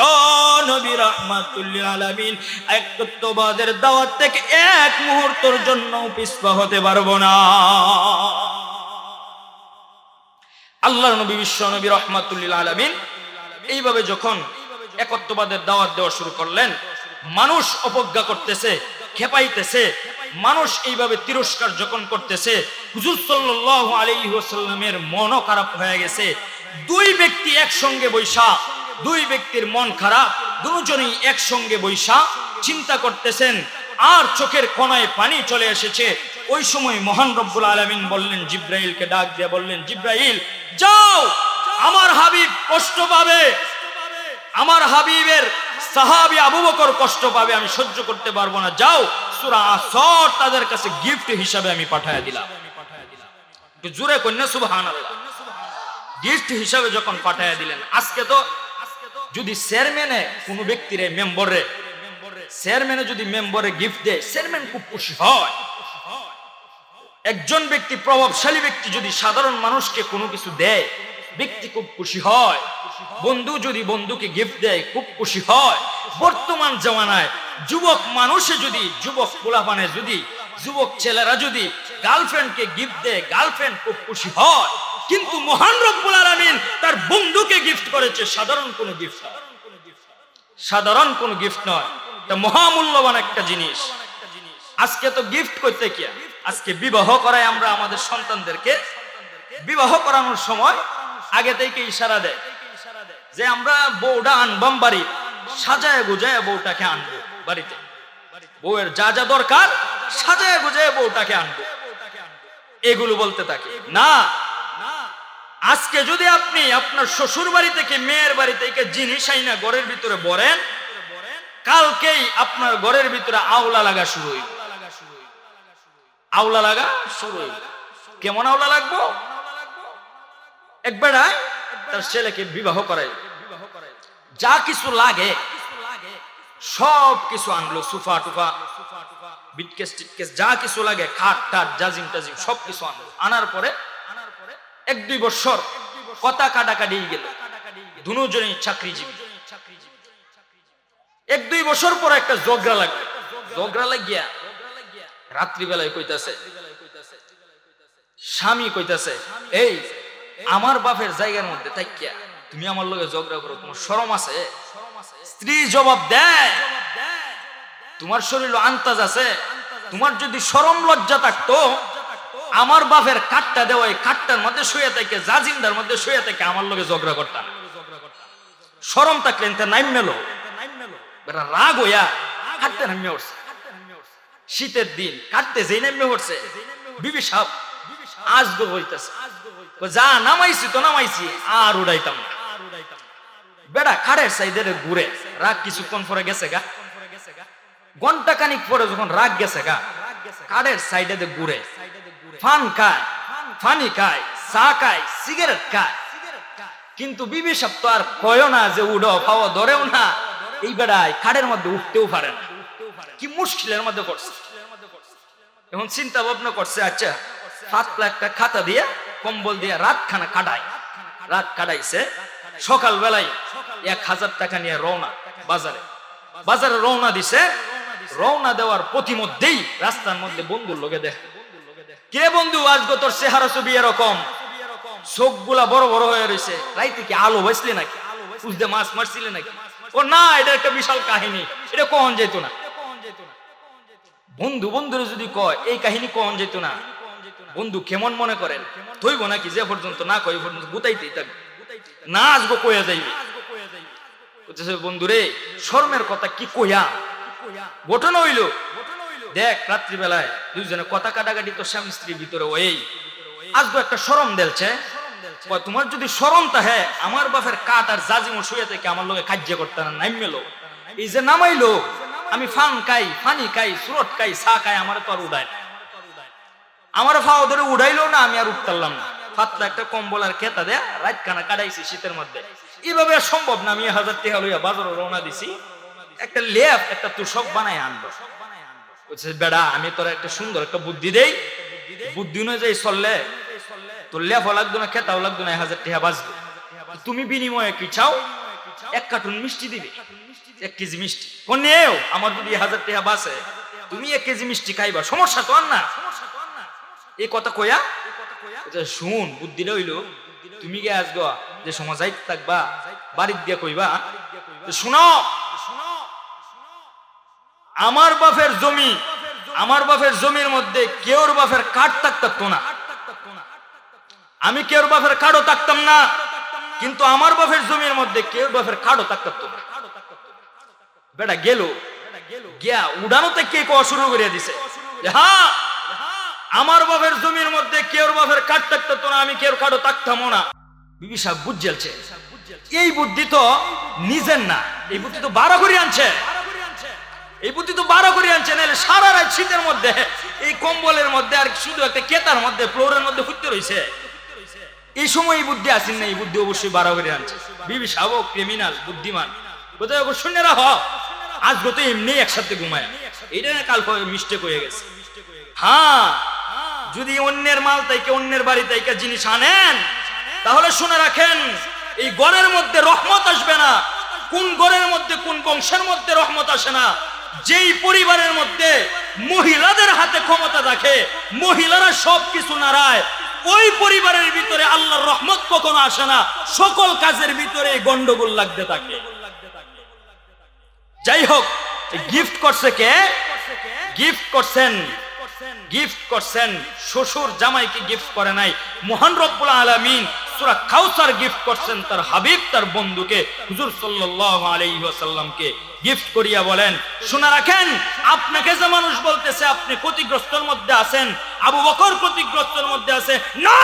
নবী রাহমাতুল আলামিন একত্ববাদের দাওয়াত থেকে এক মুহূর্তের জন্য পিছপা হতে পারবো না। আল্লাহর নবী, বিশ্ব নবী রাহমাতুল আলামিন এইভাবে যখন একত্ববাদের দাওয়াত দেওয়া শুরু করলেন, মানুষ অবজ্ঞা করতেছে, খেপাইতেছে, মানুষ এইভাবে তিরস্কার যখন করতেছে, হুজুর সাল্লাল্লাহু আলাইহি ওয়াসাল্লামের মনও খারাপ হয়ে গেছে। দুই ব্যক্তি একসঙ্গে বৈশা, দুই ব্যক্তির মন খারাপ, দুজনেই একসঙ্গে বৈশা চিন্তা করতেছেন, আর চোখের কোণায় পানি চলে এসেছে। ওই সময় মহান রব্বুল আলামিন বললেন, জিব্রাইলকে ডাক দিয়ে বললেন, জিব্রাইল যাও, আমার হাবিব কষ্ট পাবে, আমার হাবিবের সাহাবী আবু বকর কষ্ট পাবে, আমি সহ্য করতে পারবো না, যাও সূরা আসর তাদের কাছে গিফট হিসাবে আমি পাঠিয়ে দিলাম। একটু জোরে কন্যা সুবহানাল্লাহ। গিফট হিসাবে যখন পাঠিয়ে দিলেন, আজকে তো যদি চেয়ারম্যানে কোন ব্যক্তিরে, মেম্বরে, চেয়ারম্যানে যদি মেম্বরে গিফট দেয়, চেয়ারম্যান খুব খুশি হয়। একজন ব্যক্তি, প্রভাবশালী ব্যক্তি যদি সাধারণ মানুষকে কোনো কিছু দেয়, ব্যক্তি খুব খুশি হয়। বন্ধু যদি বন্ধুকে গিফট দেয়, খুব খুশি হয়। বর্তমান জামানায় যুবক মানুষে যদি, যুবক পোলাপানে যদি, যুবক ছেলেরা যদি গার্লফ্রেন্ডকে গিফট দেয়, গার্লফ্রেন্ড খুব খুশি হয়। কিন্তু মহান রব্বুল আলামিন তার বন্ধুকে গিফট করেছে, সাধারণ কোনো গিফট নয়, সাধারণ কোনো গিফট নয়, এটা মহামূল্যবান একটা জিনিস। আজকে তো গিফট করতে কি, আজকে বিবাহ করায় আমরা আমাদের সন্তানদেরকে, বিবাহ করানোর সময় আগে থেকে ইশারা দেয় যে আমরা বউটা আনবাম বাড়ি, সাজায় গুজায় বউটাকে আনবো বাড়িতে, বউয়ের যা যা দরকার সাজায় গুজায় বউটাকে আনবো, এগুলো বলতে থাকে না। আজকে যদি আপনি আপনার শ্বশুর বাড়ি থেকে, মেয়ের বাড়ি থেকে জিনিস আইনা ঘরের ভিতরে বলেন, কালকেই আপনার ঘরের ভিতরে আওলা লাগা শুরু হইল, আওলা লাগা শুরু হইল। কেমন আওলা লাগবো? একবার তার ছেলেকে বিবাহ করাই, যা কিছু লাগে সব কিছু আনলো, সোফা টুফা, বিটকেস টিটকেস, যা কিছু লাগে, খাট টাট, জাজিম টাজিম সব কিছু আনলো। আনার পরে 1-2 বছর কথা কাটাকাটি গেল, দুজনেই চাকরিজীবী। 1-2 বছর পর একটা ঝগড়া লাগবে, ঝগড়া লাগিয়া রাত্রিবেলায় কইতাছে, স্বামী কইতাছে, এই আমার বাপের জায়গার মধ্যে থাকিয়া তুমি আমার লগে ঝগড়া করো, তোমার শরম আছে? স্ত্রী জবাব দেয়, তোমার শরীরে আন্তাজ আছে, তোমার যদি শরম লজ্জা থাকতো আমার বাপের কাঠটা দেওয়া এই কাঠটার মধ্যে শুয়ে থেকে জাজিন্দার মধ্যে শুয়ে থেকে আমার লগে ঝগড়া করতাম। শরম থাকলে নাইম মেলো রাগ হইয়া কাটতে নামে উঠছে। শীতের দিন কাটতে যেই নামে উঠছে বিবি সাহেব আজগো হইতেছে, যা নামাইছি তো নামাইছি আর উড়াইতাম না। বেড়া খাড়ের সাইডের ঘুরে রাগ কিছুক্ষণ পরে গেছে গা, ঘন্টা খানিক পরে যখন রাগ গেছে গা কাঠের সাইডে ঘুরে ফান খায়, ফানি খায়, চা খায়, সিগারেট খায়, কিন্তু বিবি সাহেব তো আর কয়ও না যে উড়ো খাওয়া ধরেও না, এই বেড়ায় খাড়ের মধ্যে উঠতেও পারে না। কি মুশকিলের মধ্যে পড়ছে। এখন চিন্তা ভাবনা করছে, আচ্ছা পাতলা একটা খাতা দিয়ে কম্বল দিয়ে রাত খানা কাটায়। রাত কাটাইছে, সকাল বেলায় 1000 টাকা নিয়ে রওনা বাজারে রওনা দিছে। রওনা দেওয়ার প্রতিমধ্যেই রাস্তার মধ্যে বন্ধুর লোকে দেখ, কে বন্ধু আজকে তোর চেহারা ছবি এরকম, চোখ গুলা বড় বড় হয়ে রয়েছে, রাইতে কি আলো বাঁচলি নাকি, বুঝতে মাছ মারছিলে নাকি? ও না, এটা একটা বিশাল কাহিনী, এটা কখন যেত না। বন্ধু বন্ধুরে যদি কয় এই কাহিনী কখন যেত না, বন্ধু কেমন মনে করেন থইব নাকি? যে পর্যন্ত না কয় পর্যন্ত গুতাইতেই থাকবে, না আজগো কইয়া যাইবে। বন্ধুরে শর্মের কথা কি কইয়া ঘটনা হইল, দেখ রাত্রিবেলায় দুইজনে কথা কাটাকাটি তো স্বামী স্ত্রীর ভিতরে ওই আজগো একটা শরম দেলছে। তোমার যদি শরম তাহে আমার বাপের কাঠ আর জাজিম শুয়ে থেকে আমার লোকে কার্য করতে না নাইম মেলো, এই যে নামাইলো আমি ফান খাই, ফানি খাই, সুরট খাই, চা খাই, আমার তো আর উড়ায় না। আমার ফাও ধরে উড়াইলো না, আমি আর উঠতারলাম না। পাতলা একটা কম্বল আর খেতা দেয়া রাত খানা কাটাইছি শীতের মধ্যে। এইভাবে সম্ভব না। আমি 1000 টাকা লইয়া বাজারে রওনা দিছি, একটা লেপ একটা তুষক বানাই আনবো। বলছে বেড়া আমি তোর একটা সুন্দর একটা বুদ্ধি দেই, বুদ্ধি অনুযায়ী চললে তোর লেপও লাগতো না, খেতাও লাগতো না, 1000 টাকা বাঁচবে। তুমি বিনিময়ে কি চাও? 1 কার্টুন মিষ্টি দিবে, 1 কেজি মিষ্টি। কোনেও আমার যদি 1000 টাকা বাঁচে তুমি 1 কেজি মিষ্টি খাইবা, সমস্যা তো আর না। এই কথা কইয়া শুন বুদ্ধিটা হইলো, তুমি গে আসগো যে সময় যাইতে থাকবা বাড়ির দিয়ে কইবা শুনো আমার বাপের জমি, আমার বাপের জমির মধ্যে কেউর বাপের কাঠ থাকতো না, আমি কেউর বাপের কাঠও থাকতাম না, কিন্তু আমার বাপের জমির মধ্যে কেউর বাপের কাঠও থাকতো না। বেটা গেল গিয়া উড়ানোতে কে কোয়া শুরু করে দিছে, হ্যাঁ আমার বাপের জমির মধ্যে কেউর বাপের কাঠ থাকতো না, আমি কেউর কাঠও থাকতামও না। বিবি সাহেব বুঝছে এই বুদ্ধি তো নিজের না, এই বুদ্ধি তো 12 করে আনছে, এই বুদ্ধি তো 12 করে আনছে। নাহলে সারা রাত শীতের মধ্যে এই কম্বলের মধ্যে আর শুধু একটা কেতার মধ্যে ফ্লোরের মধ্যে ফুটতে রয়েছে, এই সময় এই বুদ্ধি আসেন না, এই বুদ্ধি অবশ্যই 12 করে আনছে। বিবি সাহেব ক্রিমিনাল বুদ্ধিমান, কোথায় শূন্য রাখ আজ গত এমনি একসাথে ঘুমায়, এইটা না কাল মিস্টেক হয়ে গেছে। হ্যাঁ যদি অন্যের মাল থেকে অন্যের বাড়ি থেকে জিনিস আনেন তাহলে শুনে রাখেন এই ঘরের মধ্যে রহমত আসবে না। কোন ঘরের মধ্যে কোন বংশের মধ্যে রহমত আসে না? যেই পরিবারের মধ্যে মহিলাদের হাতে ক্ষমতা রাখে, মহিলারা সবকিছু নাড়ায়, ওই পরিবারের ভিতরে আল্লাহর রহমত কখনো আসে না। সকল কাজের ভিতরে গন্ডগোল লাগতে থাকে। যাই হোক, গিফট করছে কে? গিফট করছেন শ্বশুর জামাইকে গিফট করে নাই, মহান রব্বুল আলামিন সূরা কাউসার গিফট করছেন তার হাবিব তার বন্ধুকে হুজুর সাল্লাল্লাহু আলাইহি ওয়াসাল্লামকে গিফট করিয়া বলেন শোনা রাখেন, আপনাকে যে মানুষ বলতেছে আপনি ক্ষতিগ্রস্তের মধ্যে আছেন, আবু বকর ক্ষতিগ্রস্তের মধ্যে আছে না,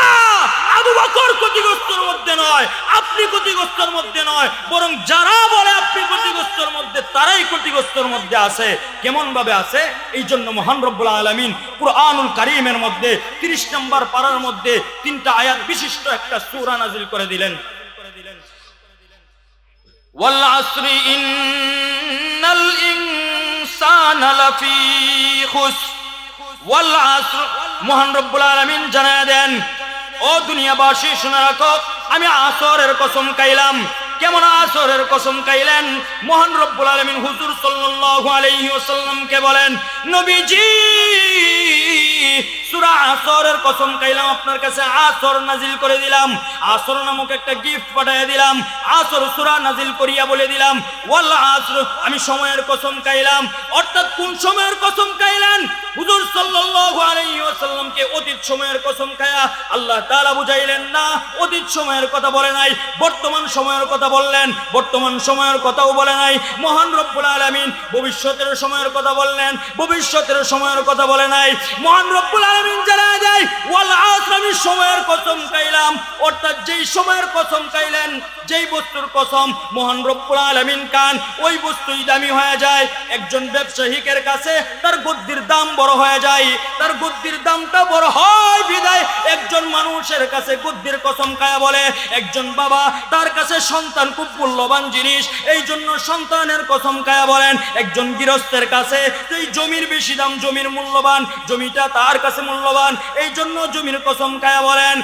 আবু বকর ক্ষতিগ্রস্তের মধ্যে নয়, আপনি ক্ষতিগ্রস্তের মধ্যে নয়, বরং যারা বলে আপনি ক্ষতিগ্রস্তের মধ্যে তারাই ক্ষতিগ্রস্তের মধ্যে আছে। কেমন ভাবে আছে? এই জন্য মহান রব্বুল আলামিন কুরআনুল কারীমের মধ্যে 30 নম্বর পারার মধ্যে 3টা আয়াত বিশিষ্ট একটা সূরা নাযিল করে দিলেন। ওয়াল আসরি ইন্নাল ইনসানা লাফি খুসর, ওয়াল আসর, মহান রব্বুল আলামিন জানায়া দেন ও দুনিয়াবাসী শুনে রাখো, আমি আসরের কসম খাইলাম। কেমন আসরের কসম খাইলেন? মহান রব্বুল আলামিন হুজুর সাল্লাল্লাহু আলাইহি ওয়াসাল্লামকে বলেন, নবীজি সূরা আসরের কসম খাইলাম, আপনার কাছে আসর নাজিল করে দিলাম, আসর নামক একটা গিফট পাঠিয়ে দিলাম, আসর সূরা নাজিল করিয়া বলে দিলাম ওয়াল আসর, আমি সময়ের কসম খাইলাম। অর্থাৎ কোন সময়ের কসম খাইলেন? হুজুর সাল্লাল্লাহু আলাইহি ওয়াসাল্লামকে অতীত সময়ের কসম খায়া আল্লাহ তাআলা বুঝাইলেন না, অতীত সময়ের কথা বলে নাই, বর্তমান সময়ের কথা বললেন, বর্তমান সময়ের কথাও বলে নাই। মহান রব্বুল আলামিন ভবিষ্যতের সময়ের কথা বললেন, ভবিষ্যতের সময়ের কথা বলে নাই। মহান রব্বুল আলামিন জানা যায় ওয়াল আসর, আমি সময়ের কসম খাইলাম, অর্থাৎ যেই সময়ের কসম খাইলেন, যেই বস্তুর কসম মহান রব্বুল আলামিন কান, ওই বস্তুই দামি হয়ে যায়। একজন ব্যবসায়ীকের কাছে তার গদ্দির দাম বড় হয়ে যায়, তার গদ্দির দামটা বড় হয় বিদায় একজন মানুষের কাছে গদ্দির কসম খায়া বলে। একজন বাবা, তার কাছে সন্তান খুব মূল্যবান জিনিস, এই জন্য সন্তানের কসম খায়া বলেন। একজন গৃহস্থের কাছে এই জমির বেশি দাম, জমির মূল্যবান, জমিটা তার কাছে মূল্যবান, এই জন্য জমির কসম খায়া বলেন।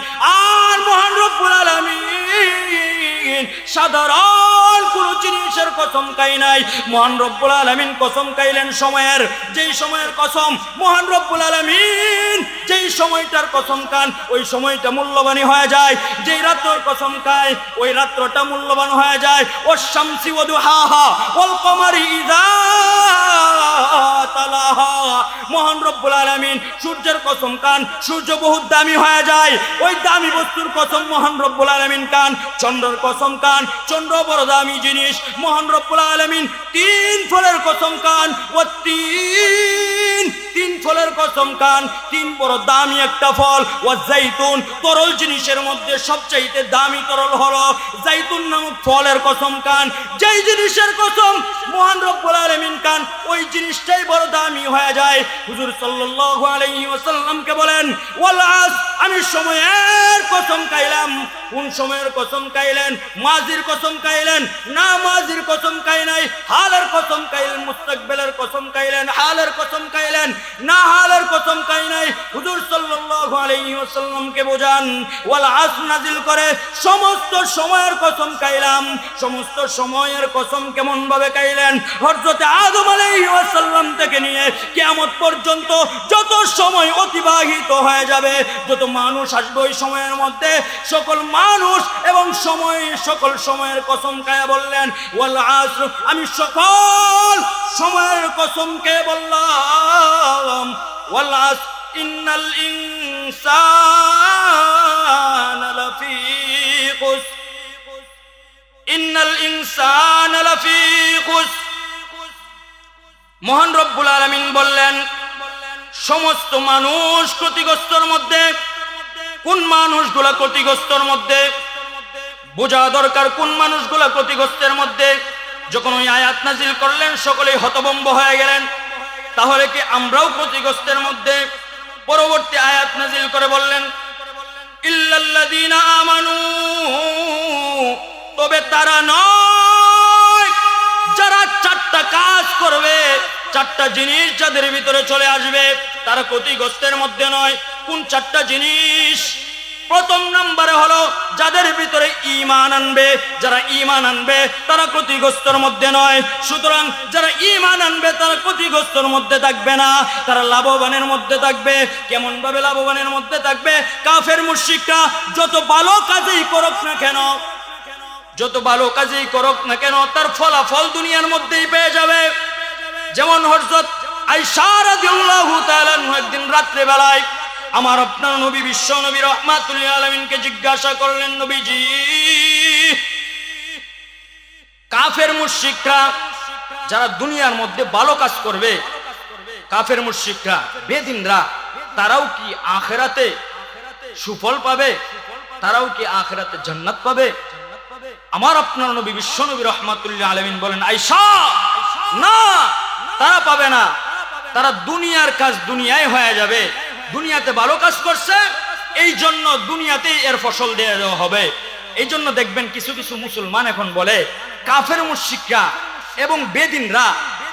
আর মহান রব্বুল আলামিন সাধারণ কোন জিনিসের কসম খাই নাই, মহান রব্বুল আলামিন কসম খাইলেন সময়ের। যেই সময়ের কসম মহান রব্বুল আলামিন যেই সময়টার কসম খান, ওই সময়টা মূল্যবানই হয়ে যায়। যেই রাত্রের কসম খায়, ওই রাত্রটা মূল্যবান হয়ে যায়। ওয়াশ শামসি ওয়া দুহাহা ওয়াল কমারি ইযা তালাহা, মহান রব্বুল আলামিন সূর্যের কসম খান, সূর্য বহুত দামি হয়ে যায়, ওই দামি বস্তুর কসম মহান রব্বুল আলামিন খান। চন্দ্রের কসম খান, চন্দ্র বড় দামি জিনিস, মহান রব্বুল আলামিন তিন ফলের কসম খান। ও তিন ফলের কসম খান, তিন বড় দামি একটা ফল। ও জাইতুন, তরল জিনিসের মধ্যে সবচাইতে দামি তরল হলো জাইতুন নামক ফলের কসম খান। যেই জিনিসের কসম মহান রব্বুল আলামিন খান, ওই জিনিসটাই বড় দামি হয়ে যায়। হুজুর সাল্লাল্লাহু আলাইহি ওয়াসাল্লামকে বলেন ওয়াল আস, আমি সময়ের কসম খাইলাম। কোন সময়ের কসম খাইলেন? মাজির কসম খাইলেন না, মাজির কসম খাই নাই, হালের কসম খাইলেন। মুস্তাকবিলের কসম খাইলেন, হালের কসম খাইলেন না, হালের কসম খাই নাই। হুজুর সাল্লাল্লাহু আলাইহি ওয়াসাল্লামকে বোঝান ওয়াল আস নাজিল করে সমস্ত সময়ের কসম খাইলাম। সমস্ত সময়ের কসম কেমন ভাবে খাইলেন? হযরত আদম আলাইহিস সালাম থেকে নিয়ে কিয়ামত পর্যন্ত যত সময় অতিবাহিত হয়ে যাবে, যত মানুষ আসবে ওই সময়ের মধ্যে সকল মানুষ এবং সকল সময়ের কসম খায়া বললেন ওয়াল আসর, আমি সকল সময়ের কসমকে বললাম। ওয়াল আসর ইন্নাল ইনসানা লাফি খুসর, ইন্নাল ইনসানা লাফি খুসর। মহান রব্বুল আলামিন বললেন সমস্ত মানুষ ক্ষতিগ্রস্তর মধ্যে। কোন মানুষগুলা ক্ষতিগ্রস্তর মধ্যে? বোঝা দরকার কোন মানুষগুলা ক্ষতিগ্রস্তের মধ্যে। যখন ওই আয়াত নাজিল করলেন সকলেই হতভম্ব হয়ে গেলেন, তাহলে কি আমরাও ক্ষতিগ্রস্তের মধ্যে? পরবর্তী আয়াত নাজিল করে বললেন ইল্লাল্লাযীনা আমানু, তবে তারা নয় যারা চারটা কাজ করবে, চারটা জিনিস যাদের ভিতরে চলে আসবে তারা ক্ষতিগ্রস্তের মধ্যে নয়। কোন চারটা জিনিস? প্রথম নম্বরে হলো যাদের ভিতরে ঈমান আনবে। যারা ঈমান আনবে তারা ক্ষতিগ্রস্তের মধ্যে নয়। সুতরাং যারা ঈমান আনবে তারা ক্ষতিগ্রস্তের মধ্যে থাকবে না, তারা লাভবানের মধ্যে থাকবে। কেমন ভাবে লাভবানের মধ্যে থাকবে? কাফের মুশরিকরা যত ভালো কাজই করুক না কেন, যত ভালো কাজই করুক না কেন, তার ফলাফল দুনিয়ার মধ্যেই পেয়ে যাবে। যেমন হযরত আয়েশা রাদিয়াল্লাহু তাআলা একদিন রাত্রে বেলায় আমার আপনার নবী বিশ্ব নবী রাহমাতুল লিল আলামিনকে জিজ্ঞাসা করলেন, নবীজি কাফের মুশরিকরা যারা দুনিয়ার মধ্যে ভালো কাজ করবে, কাফের মুশরিকরা বেদিনরা, তারাও কি আখিরাতে সুফল পাবে? তারাও কি আখিরাতে জান্নাত পাবে? আমার আপনার নবী বিশ্ব নবী রাহমাতুল লিল আলামিন বলেন, আয়েশা না, তারা পাবে না। তারা দুনিয়ার কাজ দুনিয়ায় হয়ে যাবে। দুনিয়াতে ভালো কাজ করছে, এই জন্য দুনিয়াতেই এর ফসল দেওয়া দেওয়া হবে। এই জন্য দেখবেন কিছু কিছু মুসলমান এখন বলে কাফের মুশরিকরা এবং বেদিনরা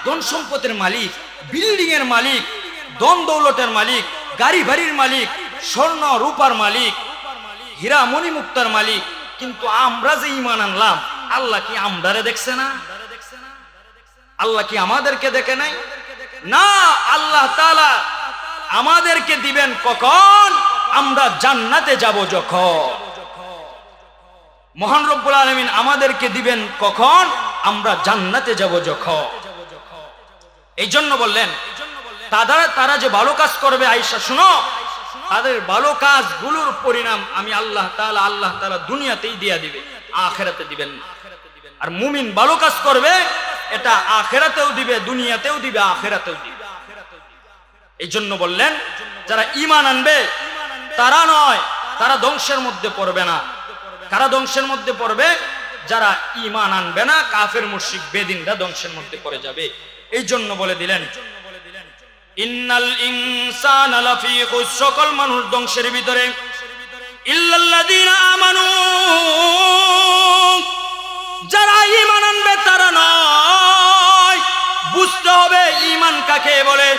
ধন সম্পদের মালিক, বিল্ডিং এর মালিক, ধন দৌলতের মালিক, গাড়ি বাড়ির মালিক, স্বর্ণ রূপার মালিক, হীরা মণি মুক্তার মালিক, কিন্তু আমরা যে ঈমান আনলাম আল্লাহ কি আমরারে দেখছে না? আল্লাহ কি আমাদেরকে দেখে নাই? না, আল্লাহ তাআলা আমাদেরকে দিবেন কখন? আমরা জান্নাতে যাব যখন। মহান রব্বুল আলামিন আমাদেরকে দিবেন কখন? আমরা জান্নাতে যাব যখন। এই জন্য বললেন তারা যে ভালো কাজ করবে, আয়েশা শুনো, তাদের ভালো কাজগুলোর পরিণাম আমি আল্লাহ তাআলা দুনিয়াতেই দিয়ে দিবে, আখিরাতে দিবেন না। আর মুমিন ভালো কাজ করবে, এটা আখিরাতেও দিবে, দুনিয়াতেও দিবে, আখিরাতেও দিবে। এই জন্য বললেন যারা ঈমান আনবে তারা নয়, তারা ধ্বংসের মধ্যে পড়বে না। কারা ধ্বংসের মধ্যে পড়বে? যারা ঈমান আনবে না, কাফের মুশরিক বেদিনরা ধ্বংসের মধ্যে পড়ে যাবে। এই জন্য বলে দিলেন ইন্নাল ইনসানা লাফি খুসর, সকল মানুষ ধ্বংসের ভিতরে, ইল্লাল্লাযীনা আমানু, যারা ঈমান আনবে তারা নয়। বুঝতে হবে ঈমান কাকে বলে।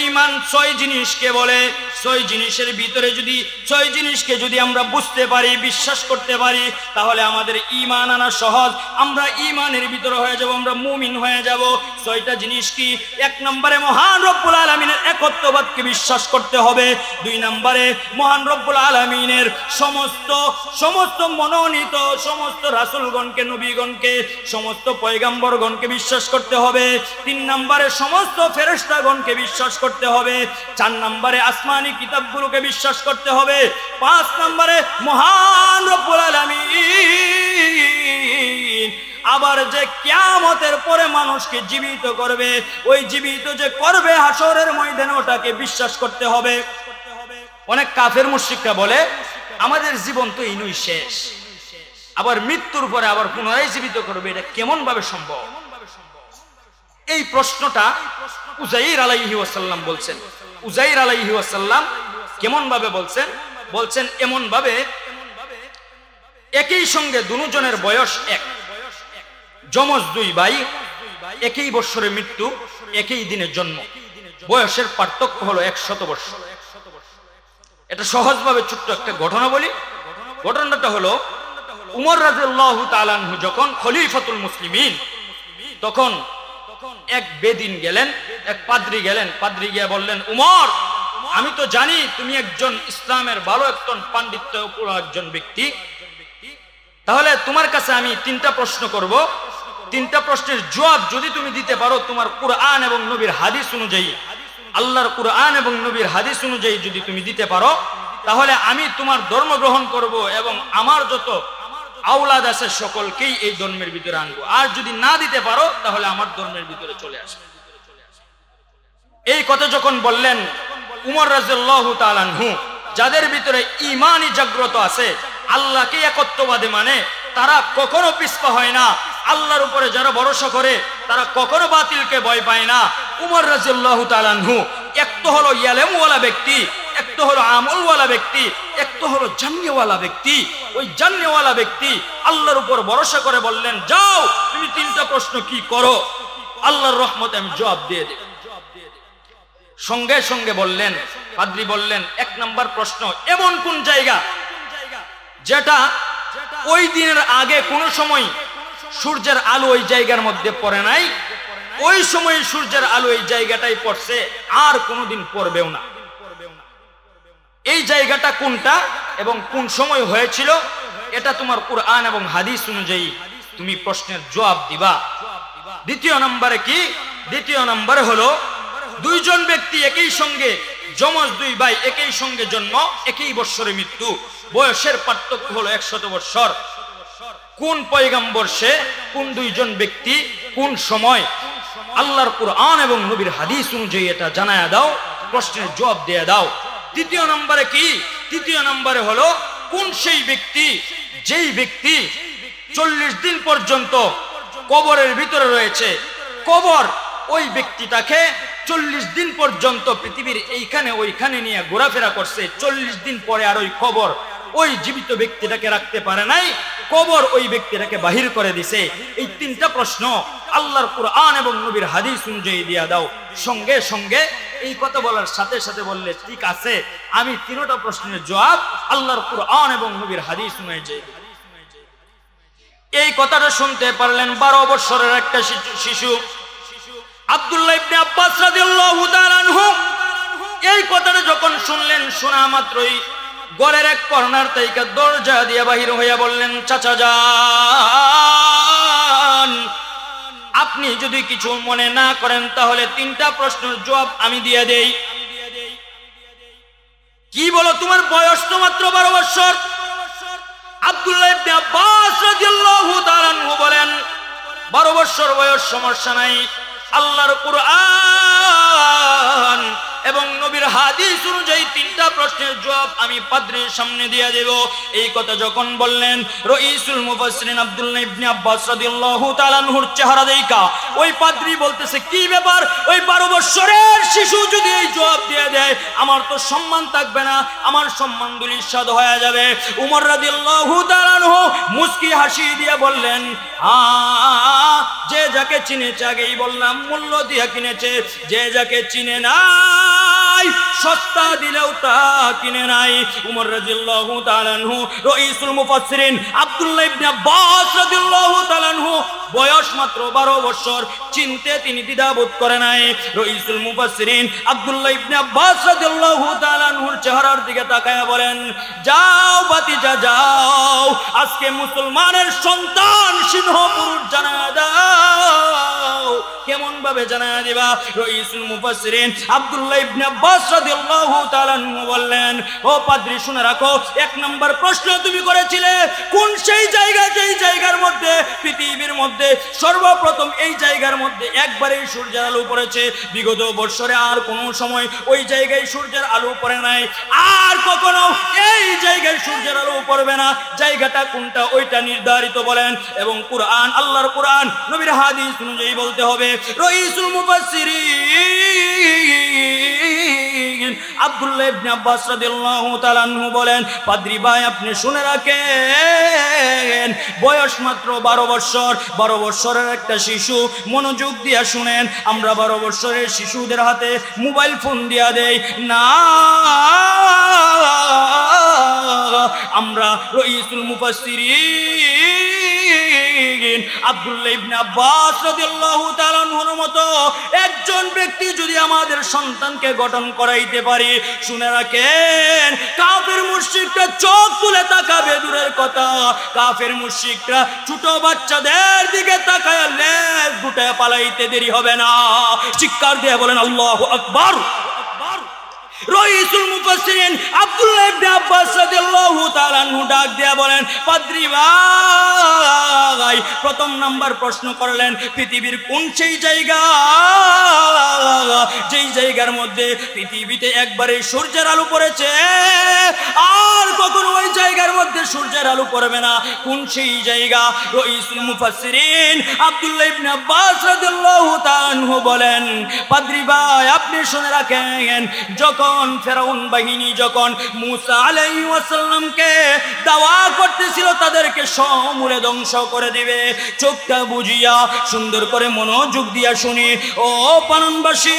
ঈমান 6 জিনিসকে বলে। 6 জিনিসের ভিতরে যদি 6 জিনিসকে যদি আমরা বুঝতে পারি, বিশ্বাস করতে পারি, তাহলে আমাদের ঈমান আনা সহজ। আমরা ঈমানের ভিতরে হয়ে যাব, আমরা মুমিন হয়ে যাব। 6টা জিনিস কি? 1 নম্বরে মহান রব্বুল আলামিনের একত্ববাদকে বিশ্বাস করতে হবে। 2 নম্বরে মহান রব্বুল আলামিনের সমস্ত মনোনীত সমস্ত রাসূলগণকে, নবীগণকে, সমস্ত পয়গম্বরগণকে বিশ্বাস করতে হবে। 3 নম্বরে সমস্ত ফেরেশতাগণকে বিশ্বাস করতে হবে। 4 নম্বরে আসমানি কিতাবগুলোকে বিশ্বাস করতে হবে। 5 নম্বরে মহান রব্বুল আলামিন আবার যে কিয়ামতের পরে মানুষকে জীবিত করবে, ওই জীবিত যে করবে হাসরের ময়দানে, ওটাকে বিশ্বাস করতে হবে। অনেক কাফের মুশরিকরা বলে আমাদের জীবন তো ইনুই শেষ, আবার মৃত্যুর পরে আবার পুনরায় জীবিত করবে, এটা কেমন ভাবে সম্ভব? এই প্রশ্নটা উযাইর আলাইহি ওয়াসাল্লাম বলছেন। উযাইর আলাইহি ওয়াসাল্লাম কেমন ভাবে বলছেন? বলছেন এমন ভাবে, একই সঙ্গে দুজনের বয়স এক, যমজ 2 ভাই, একই বৎসরে মৃত্যু, একই দিনে জন্ম, বয়সের পার্থক্য হলো 100 বৎসর। এটা সহজভাবে ছোট্ট একটা ঘটনা বলি। ঘটনাটা হলো উমর রাদিয়াল্লাহু তাআলা আনহু যখন খলিফাতুল মুসলিমিন, তখন এক বেদিন গেলেন, এক পাদ্রী গেলেন। পাদ্রী গিয়ে বললেন, উমর, আমি তো জানি তুমি একজন ইসলামের ভালো একজন পাণ্ডিত্যপূর্ণ একজন ব্যক্তি, তাহলে তোমার কাছে আমি 3টা প্রশ্ন করব। 3টা প্রশ্নের জবাব যদি তুমি দিতে পারো, তোমার কুরআন এবং নবীর হাদিস অনুযায়ী, আল্লাহর কুরআন এবং নবীর হাদিস অনুযায়ী যদি তুমি দিতে পারো, তাহলে আমি তোমার ধর্ম গ্রহণ করব এবং আমার যত আওলাদ আছে সকলকেই এই ধর্মের ভিতরে আনবো। আর যদি না দিতে পারো, তাহলে আমার ধর্মের ভিতরে চলে আসবে। এই কথা যখন বললেন উমর রাদিয়াল্লাহু তাআলা আনহু, যাদের ভিতরে ঈমানই জাগ্রত আছে, আল্লাহকে একত্ববাদী মানে, তারা কখনো পিছপা হয় না। আল্লাহর উপরে যারা ভরসা করে, তারা কখনো বাতিলকে ভয় পায় না। উমর রাদিয়াল্লাহু তাআলা আনহু এক তো হলো ইলমওয়ালা ব্যক্তি, এক তো হলো আমলওয়ালা ব্যক্তি, এক তো হলো জান্নেওয়ালা ব্যক্তি। ওই জান্নেওয়ালা ব্যক্তি আল্লাহর উপর ভরসা করে বললেন, যাও তুমি 3টা প্রশ্ন কি করো, আল্লাহর রহমতে আমি জবাব দিয়ে দেব। সঙ্গে সঙ্গে বললেন, পাদ্রী বললেন, 1 নম্বর প্রশ্ন, এমন কোন জায়গা যেটা ওই দিনের আগে কোনো সময় সূর্যের আলো ওই জায়গার মধ্যে পড়ে নাই, ওই সময় সূর্যের আলো এই জায়গাটাই পড়ছে, আর কোনোদিন পড়বেও না। এই জায়গাটা কোনটা এবং কোন সময় হয়েছিল, এটা তোমার কুরআন এবং হাদিস অনুযায়ী তুমি প্রশ্নের জবাব দিবা। 2 নম্বরে কি? 2 নম্বরে হলো 2 জন ব্যক্তি একই সঙ্গে, যমজ 2 ভাই, একই সঙ্গে জন্ম, একই বৎসরে মৃত্যু, বয়সের পার্থক্য হলো 100 বৎসর। কোন পয়গম্বর সে, কোন 2 জন ব্যক্তি, কোন সময়? আল্লাহর কুরআন এবং নবীর হাদিস অনুযায়ী এটা জানায়া দাও, প্রশ্নের জবাব দিয়ে দাও। 3 নম্বরে কি? 3 নম্বরে হলো কোন সেই ব্যক্তি, যেই ব্যক্তি 40 দিন পর্যন্ত কবরের ভিতরে রয়েছে, কবর ওই ব্যক্তিটাকে 40 দিন পর্যন্ত পৃথিবীর এইখানে ওইখানে নিয়ে ঘোরাফেরা করছে, 40 দিন পরে আর ওই কবর ওই জীবিত ব্যক্তিটাকে রাখতে পারে নাই, কবর ওই ব্যক্তিটাকে বাহির করে দিছে। এই 3টা প্রশ্ন আল্লাহর কুরআন এবং নবীর হাদিস অনুযায়ী দিয়া দাও। সঙ্গে সঙ্গে এই কথা বলার সাথে সাথে বললে, ঠিক আছে, আমি 3টা প্রশ্নের জবাব আল্লাহর কুরআন এবং নবীর হাদিস অনুযায়ী। এই কথাটা শুনতে পারলেন 12 বছরের একটা শিশু আব্দুল্লাহ ইবনে আব্বাস রাদিয়াল্লাহু তাআলা আনহু। এই কথাটা যখন শুনলেন, শোনা মাত্রই ঘরের এক কর্নার থেকে দরজা দিয়ে বাহির হইয়া বললেন, চাচা যান, আপনি যদি কিছু মনে না করেন তাহলে তিনটা প্রশ্নের জবাব আমি দিয়ে দেই। কি বলো, তোমার বয়স তো মাত্র 12 বছর। আব্দুল্লাহ ইবনে আব্বাস রাদিয়াল্লাহু তাআলা আনহু বলেন, 12 বছর বয়স সমস্যা নাই, আল্লাহর কুরআন এবং নবীর হাদিস অনুযায়ী তিনটা প্রশ্নের জবাব আমি পাদ্রীর সামনে দিয়ে দেব। এই কথা যখন বললেন, রাইসুল মুফাসসিরিন আব্দুল্লাহ ইবনে আব্বাস রাদিয়াল্লাহু তাআলা আনহুর চেহারা দেখা ওই পাদ্রী বলতেছে, কি ব্যাপার, ওই 12 বছরের শিশু যদি এই জবাব দিয়ে দেয় আমার তো সম্মান থাকবে না, আমার সম্মান দুলিশাদ হয়ে যাবে। উমর রাদিয়াল্লাহু তাআলা আনহু মুস্কি হাসি দিয়ে বললেন, যে যাকে চিনেছে, আগেই বললাম মূল্য দিয়ে কিনেছে, যে যাকে চিনে নাই সস্তা দিলেও তা কিনে নাই। উমর রাদিয়াল্লাহু তাআলা আনহু রাইসুল মুফাসসিরিন আব্দুল্লাহ ইবনে আব্বাস রাদিয়াল্লাহু তাআলা আনহু বয়স মাত্র 12 বছর, চিনতে তিনি দ্বিধাবোধ করে নাই। রাইসুল মুফাসসিরিন আব্দুল্লাহ ইবনে আব্বাস রাদিয়াল্লাহু তাআলা আনহুর চেহারার দিকে তাকায়া বলেন, যাও ভাতিজা যাও, আজকে মুসলমানের সন্তান সিংহ পুরুষ জানায়া দাও। কেমন ভাবে জানায়া দিবা? রাইসুল মুফাসসিরিন আব্দুল্লাহ ইবনে আব্বাস রাদিয়াল্লাহু তাআলা আনহু বললেন, ও পাদ্রী শুনে রাখো, 1 নম্বর প্রশ্ন তুমি করেছিলে কোন সেই জায়গা, যেই জায়গার মধ্যে পৃথিবীর মধ্যে সর্বপ্রথম এই জায়গার মধ্যে একবারেই সূর্যের আলো পড়েছে, বিগত বছরে আর কোনো সময় ওই জায়গায় সূর্যের আলো পড়ে নাই, আর কখনো এই জায়গায় সূর্যের আলো পড়বে না। জায়গাটা কোনটা ওইটা নির্ধারিত বলেন, এবং কুরআন, আল্লাহর কুরআন নবীর হাদিস অনুযায়ী বলতে হবে। রাইসুল মুফাসসিরিন আব্দুল্লাহ ইবনে আব্বাস রাদিয়াল্লাহু তাআলা আনহু বলেন, পাদ্রী ভাই আপনি শুনে রাখেন, বয়স মাত্র 12 বছর। 12 বছরের একটা শিশু, মনোযোগ দিয়া শুনেন, আমরা 12 বছরের শিশুদের হাতে মোবাইল ফোন দিয়া দেই না। আমরা রাইসুল মুফাসসিরিন আব্দুল্লাহ ইবনে আব্বাস রাদিয়াল্লাহু তাআলা আনহুর মতো একজন ব্যক্তি যদি আমাদের সন্তানকে গঠন করাইতে পারি, শুনে রাখেন, কাফের মুশরিকরা চোখ তুলে তাকাবে দূরের কথা, কাফের মুশরিকরা ছোট বাচ্চাদের দিকে তাকায় লেজ গুটায় পালাইতে দেরি হবে না। চিৎকার দিয়ে বলেন আল্লাহু আকবার। রাইসুল মুফাসসিরিন আব্দুল্লাহ ইবনে আব্বাস রাদিয়াল্লাহু তাআলা আনহু ডাক দিয়া বলেন, পাদ্রী ভাই প্রথম নাম্বার প্রশ্ন করলেন, পৃথিবীর কোন সেই জায়গা যেই জায়গার মধ্যে পৃথিবীতে একবারে সূর্যের আলো পড়েছে আর কখনো ওই জায়গার মধ্যে সূর্যের আলো পড়বে না, কোন সেই জায়গা? রাইসুল মুফাসসিরিন আব্দুল্লাহ ইবনে আব্বাস রাদিয়াল্লাহু তাআলা আনহু বলেন, পাদ্রী ভাই আপনি শুনে রাখেন, যখন ফেরাউন বাহিনী যখন মূসা আলাইহিস সালামকে দাওয়া করতেছিল তাদেরকে সমূলে ধ্বংস করে দিবে, চোখটা বুঝিয়া সুন্দর করে মনোযোগ দিয়া শুনি, ও পাননবাসী,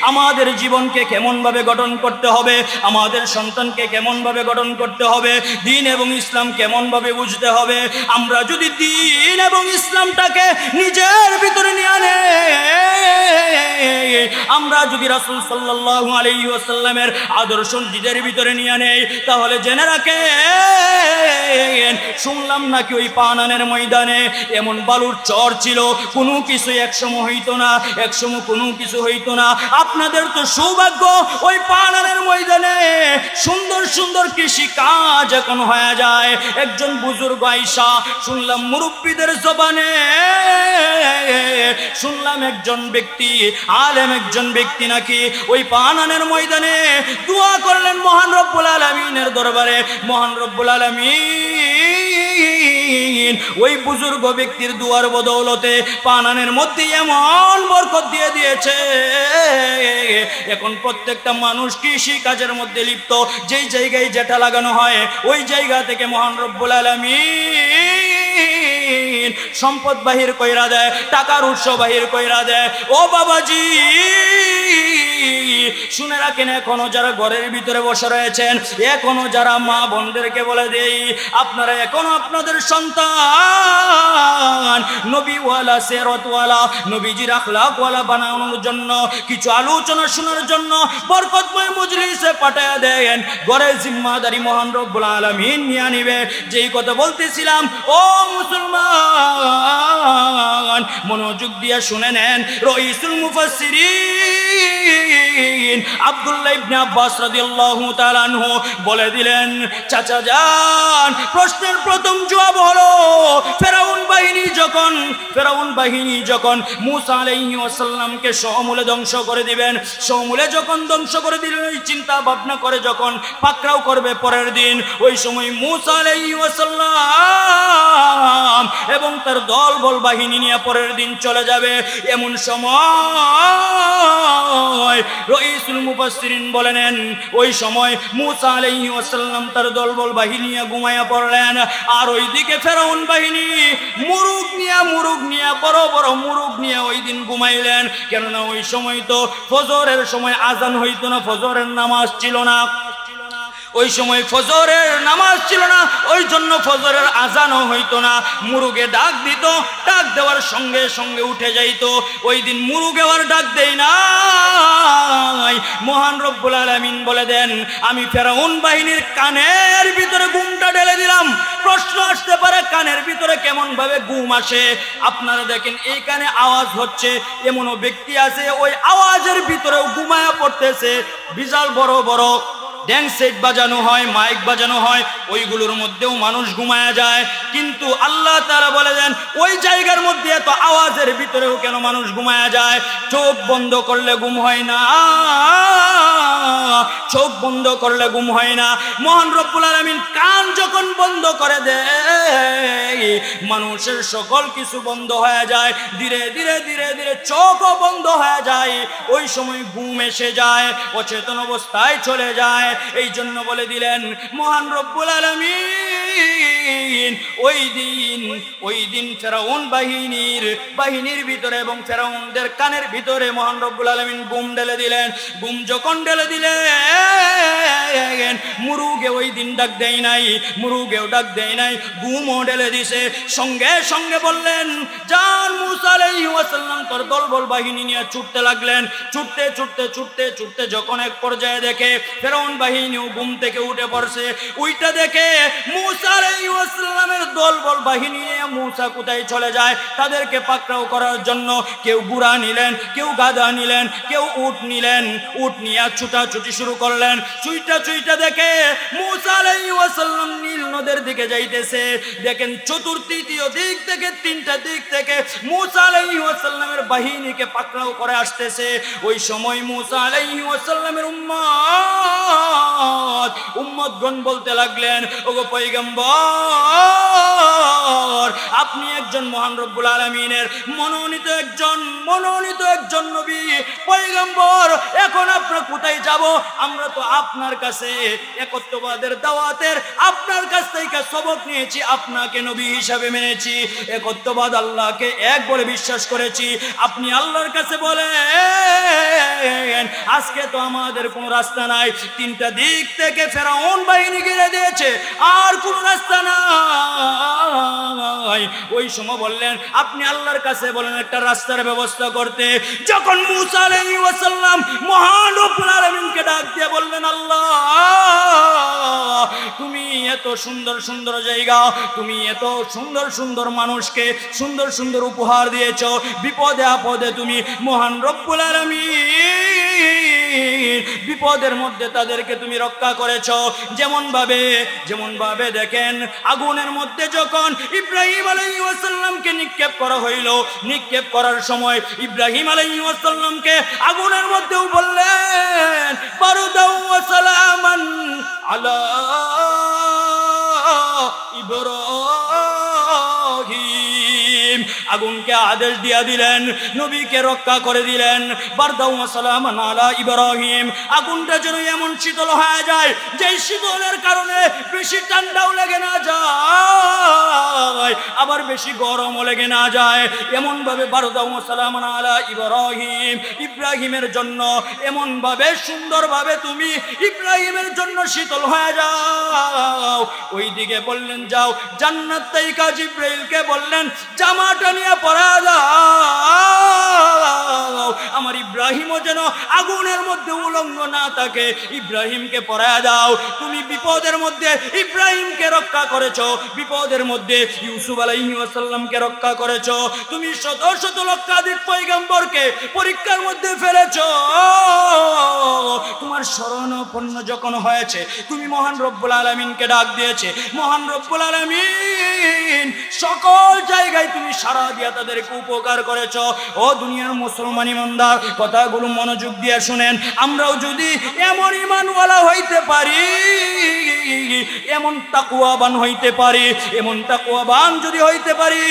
আমাদের জীবনকে কেমন ভাবে গঠন করতে হবে, আমাদের সন্তানকে কেমন ভাবে গঠন করতে হবে, দ্বীন এবং ইসলাম কেমন ভাবে বুঝতে হবে। আমরা যদি দ্বীন এবং ইসলামটাকে নিজের ভিতরে নিয়ে আনে, আমরা যদি রাসূল সাল্লাল্লাহু আলাইহি ওয়াসাল্লামের আদর্শ নিজের ভিতরে নিয়ে নেই, তাহলে জেনে রাখেন, শুনলাম নাকি ওই পানানের ময়দানে এমন বালুর চর ছিল, কোনো কিছু একসময় হইতো না, একসময় কোনো কিছু হইতো না। আপনাদের তো সৌভাগ্য, ওই পানানের ময়দানে সুন্দর সুন্দর কৃষি কাজ এখন হয়ে যায়। একজন বুজুর্গ আয়েশা, শুনলাম মুরব্বীদের জবানে, শুনলাম একজন ব্যক্তি, আলেম একজন ব্যক্তি নাকি ওই পানানের ময়দানে দোয়া করলেন মহান রব্বুল আলামিনের দরবারে। মহান রব্বুল আলামিন ওই বুজুর্গ ব্যক্তির দুয়ার বদৌলতে পানানের মধ্যে এমন বরকত দিয়ে দিয়েছে, এখন প্রত্যেকটা মানুষ কৃষি কাজের মধ্যে লিপ্ত। যেই জায়গায় যেটা লাগানো হয় ওই জায়গা থেকে মহান রব্বুল আলামিন সম্পদ বাহির কইরা দেয়, টাকার উৎস বাহির কইরা দেয়। ও বাবাজি শুনে রাখেন, এখনো যারা ঘরের ভিতরে বসে রয়েছেন, এখনো যারা মা বোনদেরকে বলে দেই, আপনারা এখনো আপনাদের সন্তান নবীওয়ালা, সিরাতওয়ালা, নবীজির আখলাকওয়ালা বানানোর জন্য, কিছু আলোচনা শোনার জন্য বরকতময় মজলিসে পাঠায়া দেন। ঘরের জিম্মাদারি মহান রব্বুল আলামিন নিয়ে নিবে। যেই কথা বলতেছিলাম, ও মুসলমান মুসলমান মনোযোগ দিয়ে শুনে নেন। রাইসুল মুফাসসিরিন আব্দুল্লাহ ইবনে আব্বাস রাদিয়াল্লাহু তাআলা আনহু বলে দিলেন, চাচা যান, প্রশ্নের প্রথম জবাব হলো ফেরাউন বাহিনী যখন মূসা আলাইহিস সালামকে সমূলে ধ্বংস করে দিবেন, সমূলে যখন ধ্বংস করে দিলেন, ওই চিন্তা ভাবনা করে যখন পাকড়াও করবে পরের দিন, ওই সময় মূসা আলাইহিস সালাম এবং তার দলবল বাহিনী নিয়ে পরের দিন চলে যাবে। এমন সময় রাইসুল মুফাসসিরিন বলেন, ওই সময় মূসা আলাইহিস সালাম তার দলবল বাহিনী নিয়ে ঘুমায়া পড়লেন। আর ওইদিকে ফেরাউন বাহিনী মুরুগ নিয়ে বড় বড় মুরুগ নিয়ে ওই দিন ঘুমাইলেন। কেননা ওই সময় তো ফজরের সময় আজান হইতো না, ফজরের নামাজ ছিল না, ওই সময় ফজরের নামাজ ছিল না, ওই জন্য ফজরের আজানও হইতো না। মুরুগে ডাক দিত, ডাক দেওয়ার সঙ্গে সঙ্গে উঠে যাইতো। ওই দিন মুরুগে আর ডাক দেই না। মহান রব্বুল আলামিন বলে দেন, আমি ফেরাউন বাহিনীর কানের ভিতরে ঘুমটা ঢেলে দিলাম। প্রশ্ন আসতে পারে, কানের ভিতরে কেমন ভাবে ঘুম আসে? আপনারা দেখেন এই কানে আওয়াজ হচ্ছে, এমনও ব্যক্তি আছে ওই আওয়াজের ভিতরেও ঘুমায়া পড়তেছে। বিশাল বড় বড় ড্যান্স সেট বাজানো হয়, মাইক বাজানো হয়, ওইগুলোর মধ্যেও মানুষ ঘুমায়া যায়। কিন্তু আল্লাহ তাআলা বলে দেন, ওই জায়গার মধ্যে এত আওয়াজের ভিতরেও কেন মানুষ ঘুমায়া যায়? চোখ বন্ধ করলে ঘুম হয় না, চোখ বন্ধ করলে ঘুম হয় না। মহান রব্বুল আলামিন কান যখন বন্ধ করে দেয়, মানুষের সকল কিছু বন্ধ হয়ে যায়, ধীরে ধীরে ধীরে ধীরে চোখও বন্ধ হয়ে যায়। ওই সময় ঘুম এসে যায়, অচেতন অবস্থায় চলে যায়। এই জন্য বলে দিলেন মহান রব্বুল আলামিন, ওই দিন ফেরাউন বাহিনীর ভিতরে এবং ফেরাউনদের কানের ভিতরে মহান রব্বুল আলামিন ঘুম ঢেলে দিলেন। ঘুম যখন ঢেলে দিলেন, মুরুগে ওই দিন ডাক দেয় নাই, মুরুগেও ডাক দেয় নাই, ঘুমও ঢেলে দিছে। সঙ্গে সঙ্গে বললেন, যান মূসা আলাইহিস সালাম তার দলবল বাহিনী নিয়ে ছুটতে লাগলেন। ছুটতে ছুটতে ছুটতে ছুটতে যখন এক পর্যায়ে দেখে ফেরাউন বাহিনীও ঘুম থেকে উঠে পড়ছে, ওইটা দেখে মূসা আলাইহিস সালামের দলবল বাহিনী নিয়ে মূসা কোথায় চলে যায় তাদেরকে পাকড়াও করার জন্য। কেউ ঘোড়া নিলেন, কেউ গাধা নিলেন, কেউ উট নিলেন, উট নিয়ে ছুটাছুটি শুরু করলেন। চুইটা দেখে মূসা আলাইহিস সালাম নীল নদের দিকে যাইতেছে। দেখেন চতুর্থীয় দিক থেকে, তিনটা দিক থেকে মূসা আলাইহিস সালামের বাহিনীকে পাকড়াও করে আসতেছে। ওই সময় মূসা আলাইহিস সালামের উম্মতগণ বলতে লাগলেন, ওগো পয়গম্বর, আপনি একজন মহান রব্বুল আলামিনের মনোনীত একজন নবী পয়গম্বর, এখন আমরা কোথায় যাব? আমরা তো আপনার কাছে একত্ববাদের দাওয়াতের আপনার কাছ থেকে সবক নিয়েছি, আপনাকে নবী হিসাবে মেনেছি, একত্ববাদ আল্লাহকে এক বলে বিশ্বাস করেছি। আপনি আল্লাহর কাছে বলেন, আজকে তো আমাদের কোনো রাস্তা নাই, তিনটা দিক থেকে ফেরাউন বাহিনী ঘিরে দিয়েছে, আর কোনো রাস্তা নাই। ওই সময় বললেন, আপনি আল্লাহর কাছে বলেন একটা রাস্তার ব্যবস্থা করতে। যখন মূসা আলাইহিস সালাম মহান রব্বুল আলামিনকে ডাক দিয়ে বললেন, আল্লাহ, তুমি এত সুন্দর সুন্দর জায়গা, তুমি এত সুন্দর সুন্দর মানুষকে সুন্দর সুন্দর উপহার দিয়েছো, বিপদে আপদে তুমি মহান রব্বুল আলামিন বিপদের মধ্যে তাদেরকে তুমি রক্ষা করেছো। যেমন ভাবে দেখেন, আগুনের মধ্যে যখন ইব্রাহিম আলাইহিস সালামকে নিক্ষেপ করা হইল, নিক্ষেপ করার সময় ইব্রাহিম আলাইহিস সালামকে আগুনের মধ্যেও বললেন, বারদাউ ওয়া সালামান আলা ইব্রাহিম। আগুনকে আদেশ দিয়া দিলেন, নবীকে রক্ষা করে দিলেন, বারদাউ ওয়া সালামান আলা ইব্রাহিম। আগুনটা যেন এমন শীতল হয়ে যায়, যে শীতলের কারণে বেশি ঠান্ডাও লেগে না যায়, আবার বেশি গরমও লেগে না যায়। এমন ভাবে বারদাউ ওয়া সালামান আলা ইব্রাহিম, ইব্রাহিমের জন্য এমন ভাবে সুন্দর ভাবে তুমি ইব্রাহিমের জন্য শীতল হয়ে যাও। ওইদিকে বললেন, যাও জান্নাত থেকে জিবরাইলকে বললেন, জামাটা নিয়ে পরা দাও, আমার ইব্রাহিমও যেন আগুনের মধ্যে উলঙ্গ না থাকে ইব্রাহিমকে পরায়া দাও। তুমি বিপদের মধ্যে ইব্রাহিমকে রক্ষা করেছো, বিপদের মধ্যে ইউসুফ আলাইহিস সালামকে রক্ষা করেছো, তুমি শত শত লক্ষাধিক পয়গম্বরকে পরীক্ষার মধ্যে ফেলেছো। তোমার শরণাপন্ন যখন হয়েছে তুমি মহান রব্বুল আলামিনকে ডাক দিয়েছে, মহান রব্বুল আলামিন সকল জায়গায় তুমি সাড়া দিয়া তাদেরকে উপকার করেছো। ও দুনিয়ার মুসলমান ইমানদার, কথাগুলো মনোযোগ দিয়ে শুনেন। আমরাও যদি এমন ঈমানওয়ালা হইতে পারি, এমন তাকওয়াবান হইতে পারি, এমন তাকওয়াবান যদি হইতে পারি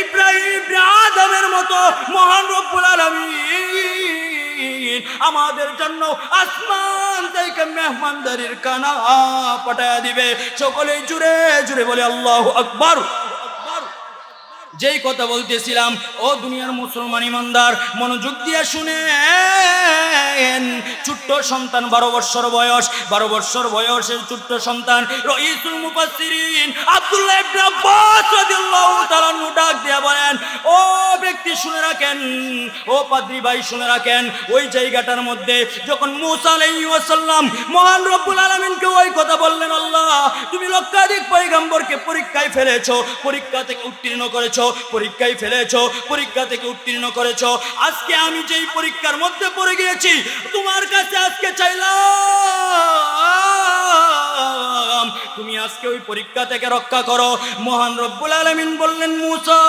ইব্রাহিম ইবনে আদমের মতো, মহান রব্বুল আলামিন আমাদের জন্য আসমান থেকে মেহমানদারির কানা পাঠায়া দিবে। সকলেই জুড়ে জুড়ে বলে আল্লাহু আকবার। যেই কথা বলতেছিলাম, ও দুনিয়ার মুসলমান ইমানদার মনোযোগ দিয়ে শুনেন। ছোট্ট সন্তান 12 বছর বয়স, 12 বছর বয়সের ছোট্ট সন্তান রাইসুল মুফাসসিরিন আব্দুল্লাহ ইবনে আব্বাস রাদিয়াল্লাহু তাআলা ডাক দিয়ে বলেন, ও ব্যক্তি শুনে রাখেন, ও পাদ্রী ভাই শুনে রাখেন, ওই জায়গাটার মধ্যে যখন মূসা আলাইহিস সালাম মহান রব্বুল আলামিনকে ওই কথা বললেন, আল্লাহ তুমি লক্ষাধিক পয়গম্বরকে পরীক্ষায় ফেলেছো, পরীক্ষা থেকে উত্তীর্ণ করেছো, পরীক্ষায় ফেলেছো, পরীক্ষা থেকে উত্তীর্ণ করেছো। আজকে আমি যেই পরীক্ষার মধ্যে পড়ে গিয়েছি তোমার কাছে আজকে চাইলাম তুমি আজকে ওই পরীক্ষা থেকে রক্ষা করো। মহান রব্বুল আলামিন বললেন, মূসা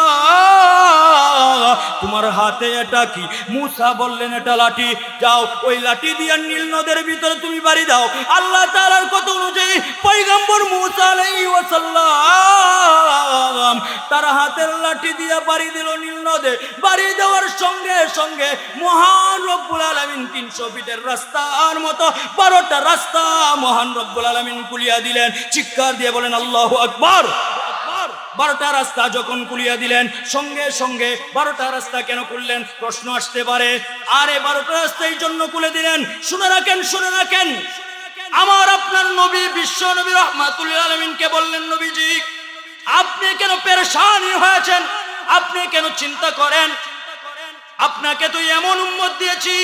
তোমার হাতে এটা কি? মূসা বললেন, এটা লাঠি। যাও ওই লাঠি দিয়ে নীল নদের ভিতরে তুমি বাড়ি দাও। আল্লাহ তাআলার কথা অনুযায়ী পয়গম্বর মূসা আলাইহিস সালাম তার হাতের লাঠি দিয়ে বাড়ি দিল নীল নদে। বাড়ি দেওয়ার সঙ্গে সঙ্গে মহান রব্বুল আলামিন 300 ফিটের রাস্তার মতো 12টা রাস্তা মহান রব্বুল আলামিন খুলিয়া দিলেন। চিৎকার দিয়ে বলেন আল্লাহু আকবার। 12টা রাস্তা যখন খুলিয়া দিলেন, সঙ্গে সঙ্গে 12টা রাস্তা কেন খুললেন প্রশ্ন আসতে পারে। আরে 12টা রাস্তা এই জন্য খুলে দিলেন, শুনে রাখেন, শুনে রাখেন। আমার আপনার নবী বিশ্ব নবী রাহমাতুল আলামিনকে বললেন, নবীজি আপনি কেন পেরেশানি হয়েছেন, আপনি কেন চিন্তা করেন? আপনাকে তো এমন উম্মত দিয়েছি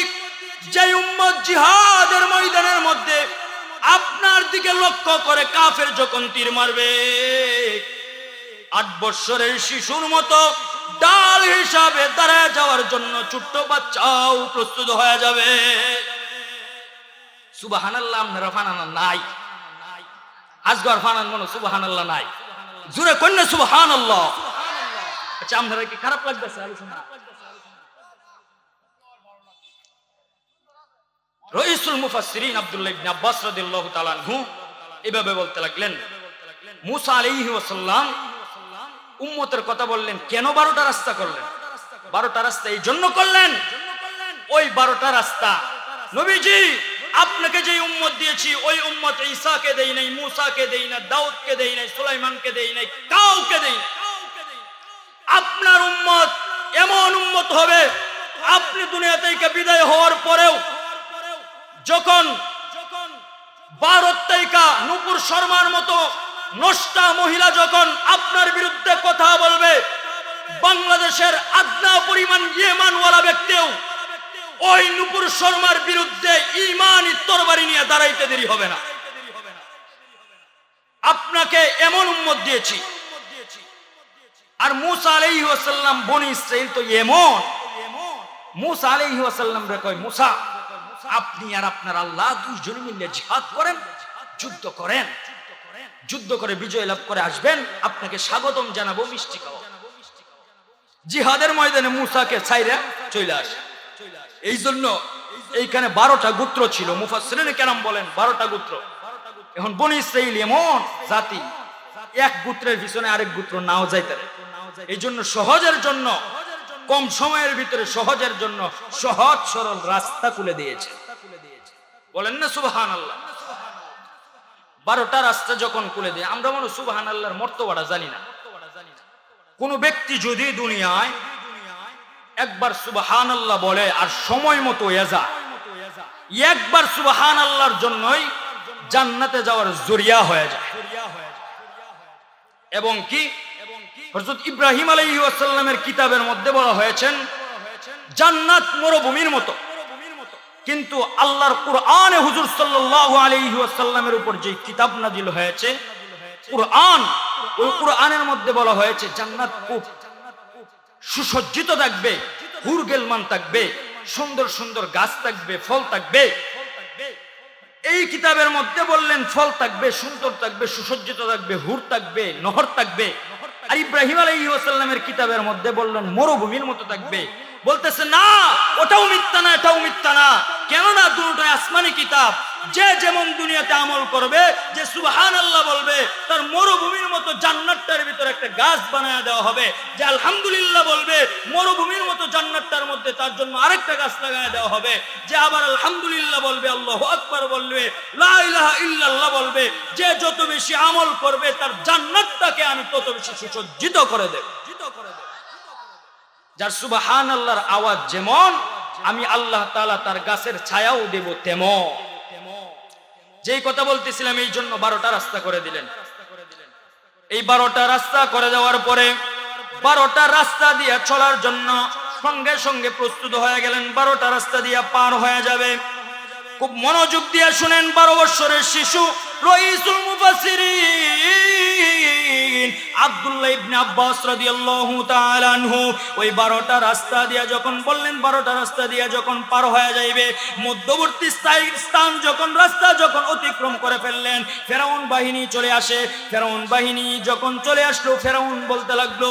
যে উম্মত জিহাদের ময়দানের মধ্যে আপনার দিকে লক্ষ্য করে কাফের যখন তীর মারবে 8 বছরের শিশুর মতো ডাল হিসাবে দাঁড়ায় যাওয়ার জন্য ছোট্ট বাচ্চাও প্রস্তুত হয়ে যাবে। সুবহানাল্লাহ। আপনারা ফানান নাই, আজগর ফানান মনে সুবহানাল্লাহ নাই, জোরে কন্যা সুবহানাল্লাহ। আচ্ছা আপনারা কি খারাপ লাগতেছে আলোচনা? রাইসুল মুফাসসিরিন আব্দুল্লাহ ইবনে আব্বাস রাদিয়াল্লাহু তাআলা আনহু এভাবে বলতে লাগলেন, মূসা আলাইহিস সালাম উম্মতের কথা বললেন, কেন 12টা রাস্তা করলেন? 12টা রাস্তা এই জন্য করলেন, ওই 12টা রাস্তা নবীজি আপনাকে যে উম্মত দিয়েছি ওই উম্মত ঈসাকে দেই নাই, মূসাকে দেই না, দাউদকে দেই নাই, সুলাইমানকে দেই নাই, কাউকে দেই না। আপনার উম্মত এমন উম্মত হবে, আপনি দুনিয়া থেকে বিদায় হওয়ার পরেও যখন ভারত থেকে নূপুর শর্মার মতো নষ্টা মহিলা যখন আপনার বিরুদ্ধে কথা বলবে, বাংলাদেশের আদনা পরিমাণ ইমানওয়ালা ব্যক্তিও ওই নূপুর শর্মার বিরুদ্ধে ঈমানি তরবারি নিয়ে দাঁড়াইতে দেরি হবে না। আপনাকে এমন উম্মত দিয়েছি। আর মূসা আলাইহিস সালাম বনি ইসরাইল তো এমন, মূসা আলাইহিস সালাম রে কয়, মূসা আপনি আর আপনার আল্লাহ দুইজন মিলে জিহাদ করেন, যুদ্ধ করেন, যুদ্ধ করে বিজয় লাভ করে আসবেন, আপনাকে স্বাগতম জানাবো, মিষ্টি খাওয়া। জিহাদের ময়দানে মূসাকে ছাইরা চলে আসে। এই জন্য এইখানে 12টা গোত্র ছিল। মুফাসসিরিনে কেরাম বলেন 12টা গোত্র। এখন বনি ইসরাইল এমন জাতি, এক গোত্রের পিছনে আরেক গোত্র নাও যাইতে, এই জন্য সহজের জন্য, কম সময়ের ভিতরে সহজের জন্য সহজ সরল রাস্তা খুলে দিয়েছে। বলেন না সুবহানাল্লাহ। 12টা রাস্তা যখন খুলে দেয়, আমরা মনে সুবহানাল্লাহর মর্তবাটা জানি না। কোন ব্যক্তি যদি দুনিয়ায় একবার সুবহানাল্লাহ বলে আর সময় মতো একবার সুবহানাল্লাহর জন্যই জান্নাতে যাওয়ার জরিয়া হয়ে যায়। এবং কি হযরত ইব্রাহিম আলাইহিস সালামের কিতাবের মধ্যে বলা হয়েছে, জান্নাত মরুভূমির মতো, কিন্তু আল্লাহর কুরআনে হুজুর সাল্লাল্লাহু আলাইহি ওয়াসাল্লামের উপর যে কিতাব নাজিল হয়েছে কুরআন, ওই কুরআনের মধ্যে বলা হয়েছে জান্নাত খুব সুসজ্জিত থাকবে, হুর গেলমান থাকবে, সুন্দর সুন্দর গাছ থাকবে, ফল থাকবে। এই কিতাবের মধ্যে বললেন ফল থাকবে, সুন্দর থাকবে, সুসজ্জিত থাকবে, হুর থাকবে, নহর থাকবে। আর ইব্রাহিম আলাইহিস সালামের কিতাবের মধ্যে বললেন মরুভূমির মতো থাকবে। বলতেছে না, ওটাও মিথ্যা না, এটাও মিথ্যা না। কেননা দুটোই আসমানি কিতাব। যে যেমন দুনিয়াতে আমল করবে, যে সুবহানাল্লাহ বলবে, তার মরুভূমির মতো জান্নাতটার ভিতরে একটা গাছ বানায় দেওয়া হবে। যে আলহামদুলিল্লাহ বলবে, মরুভূমির মতো জান্নাতটার মধ্যে তার জন্য আরেকটা গাছ লাগায় দেওয়া হবে। যে আবার আলহামদুলিল্লাহ বলবে, আল্লাহু আকবার বলবে, লা ইলাহা ইল্লাল্লাহ বলবে, যে যত বেশি আমল করবে তার জান্নাতটাকে আমি তত বেশি সুসজ্জিত করে দেব। যার সুবহানাল্লাহর আওয়াজ যেমন, আমি আল্লাহ তাআলা তার গাছের ছায়াও দেব তেমন। যেই কথা বলতেছিলাম, এই জন্য 12টা রাস্তা করে দিলেন। এই 12টা রাস্তা করে দেওয়ার পরে 12টা রাস্তা দিয়ে চলার জন্য সঙ্গে সঙ্গে প্রস্তুত হয়ে গেলেন। 12টা রাস্তা দিয়ে পার হয়ে যাবে। খুব মনোযোগ দিয়ে শুনেন। 12 বছরের শিশু রাইসুল মুফাসসিরিন আব্দুল্লাহ ইবনে আব্বাস রাদিয়াল্লাহু তাআলা আনহু ওই 12টা রাস্তা দিয়ে যখন বললেন, 12টা রাস্তা দিয়ে যখন পার হয়ে যাইবে, মধ্যবর্তী স্থান যখন রাস্তা যখন অতিক্রম করে ফেললেন, ফেরাউন বাহিনী চলে আসে। ফেরাউন বাহিনী যখন চলে আসলো, ফেরাউন বলতে লাগলো,